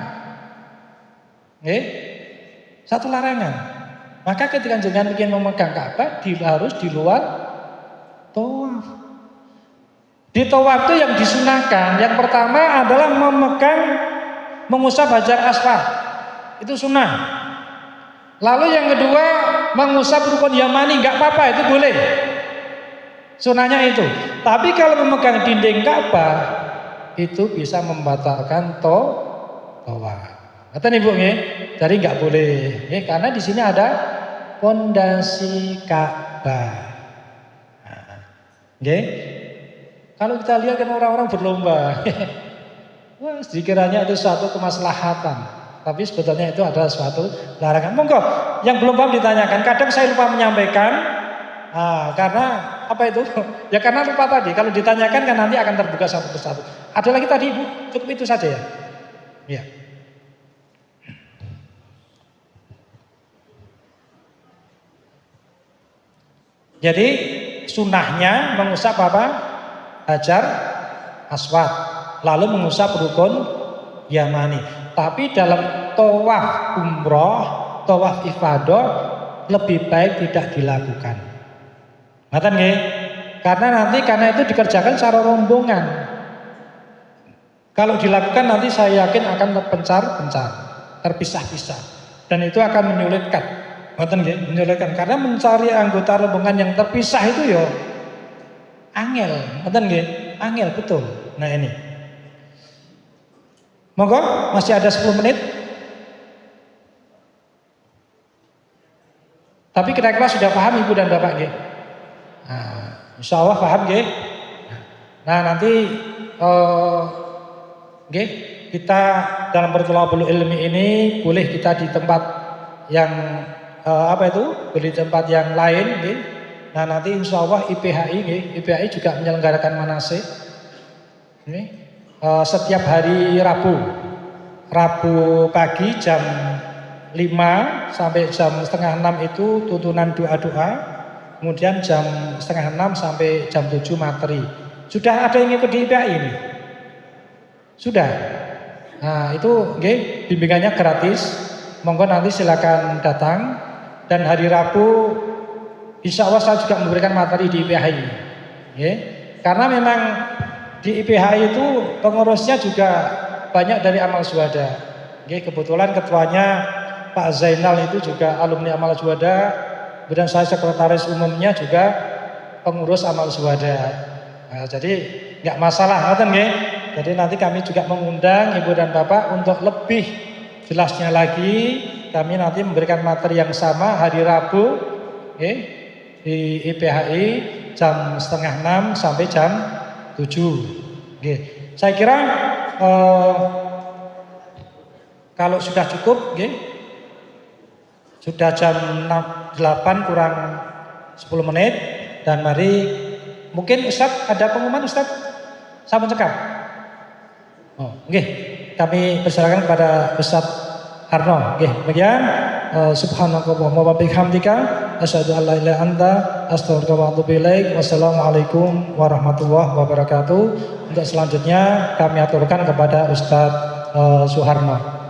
Satu larangan. Maka ketika jangan ingin memegang Ka'bah harus di luar tawaf. Di tawaf itu yang disunahkan, yang pertama adalah mengusap Hajar Aswad. Itu sunnah. Lalu yang kedua mengusap rukun Yamani, enggak apa-apa, itu boleh. Sunnahnya itu. Tapi kalau memegang dinding Ka'bah itu bisa membatalkan tawaf. Kata nih Bu, jadi enggak boleh, karena di sini ada pondasi Ka'bah. Kalau kita lihat kan orang-orang berlomba, wah, dikiranya itu suatu kemaslahatan, tapi sebetulnya itu adalah suatu larangan. Monggo, yang belum paham ditanyakan. Kadang saya lupa menyampaikan, karena apa itu? Ya karena lupa tadi. Kalau ditanyakan kan nanti akan terbuka satu persatu. Ada lagi tadi Ibu, cukup itu saja ya. Ya. Jadi sunnahnya mengusap apa? Hajar Aswad, lalu mengusap rukun Yamani. Tapi dalam tawaf umroh, tawaf ifadah lebih baik tidak dilakukan. Ngerti nggih? Karena itu dikerjakan secara rombongan. Kalau dilakukan nanti saya yakin akan terpencar-pencar, terpisah-pisah, dan itu akan menyulitkan. Ngerti nggih? Menyulitkan karena mencari anggota rombongan yang terpisah itu ya angel, ngoten nggih? Angel betul. Nah ini. Monggo, masih ada 10 menit. Tapi kira-kira sudah paham Ibu dan Bapak nggih? Nah, insya Allah paham nggih? Nah, nanti nggih, kita dalam berthalabul ilmi ini boleh kita di tempat yang beli tempat yang lain nggih. Nah, nanti insya Allah IPHI nggih, IPHI juga menyelenggarakan manasik nggih. Setiap hari Rabu pagi jam 5 sampai jam setengah 6 itu tuntunan doa-doa. Kemudian jam setengah 6 sampai jam 7 materi. Sudah ada yang ikut di IPHI ini? Sudah. Nah, itu nggih, bimbingannya gratis. Monggo nanti silakan datang. Dan hari Rabu insya Allah saya juga memberikan materi di IPHI. Nggih. Karena memang di IPHI itu pengurusnya juga banyak dari Amal Syuhada. Nggih, kebetulan ketuanya Pak Zainal itu juga alumni Amal Syuhada, dan saya sekretaris umumnya juga pengurus Amal Syuhada. Nah, jadi nggak masalah, ngoten nggih. Jadi nanti kami juga mengundang Ibu dan Bapak untuk lebih jelasnya lagi. Kami nanti memberikan materi yang sama hari Rabu, nggih, di IPHI jam setengah 6 sampai jam 7. Nggih. Saya kira kalau sudah cukup, nggih, sudah jam 8 kurang 10 menit, dan mari mungkin Ustadz ada pengumuman Ustadz, saya mencekam. Oh, nggih, kami persilakan kepada Ustadz Harno. Nggih, demikian. Subhanakallahumma wa bihamdika asyhadu an la ilaha illa anta astaghfiruka wa atubu ilaik. Wassalamualaikum warahmatullahi wabarakatuh. Untuk selanjutnya kami aturkan kepada Ustadz Suharno.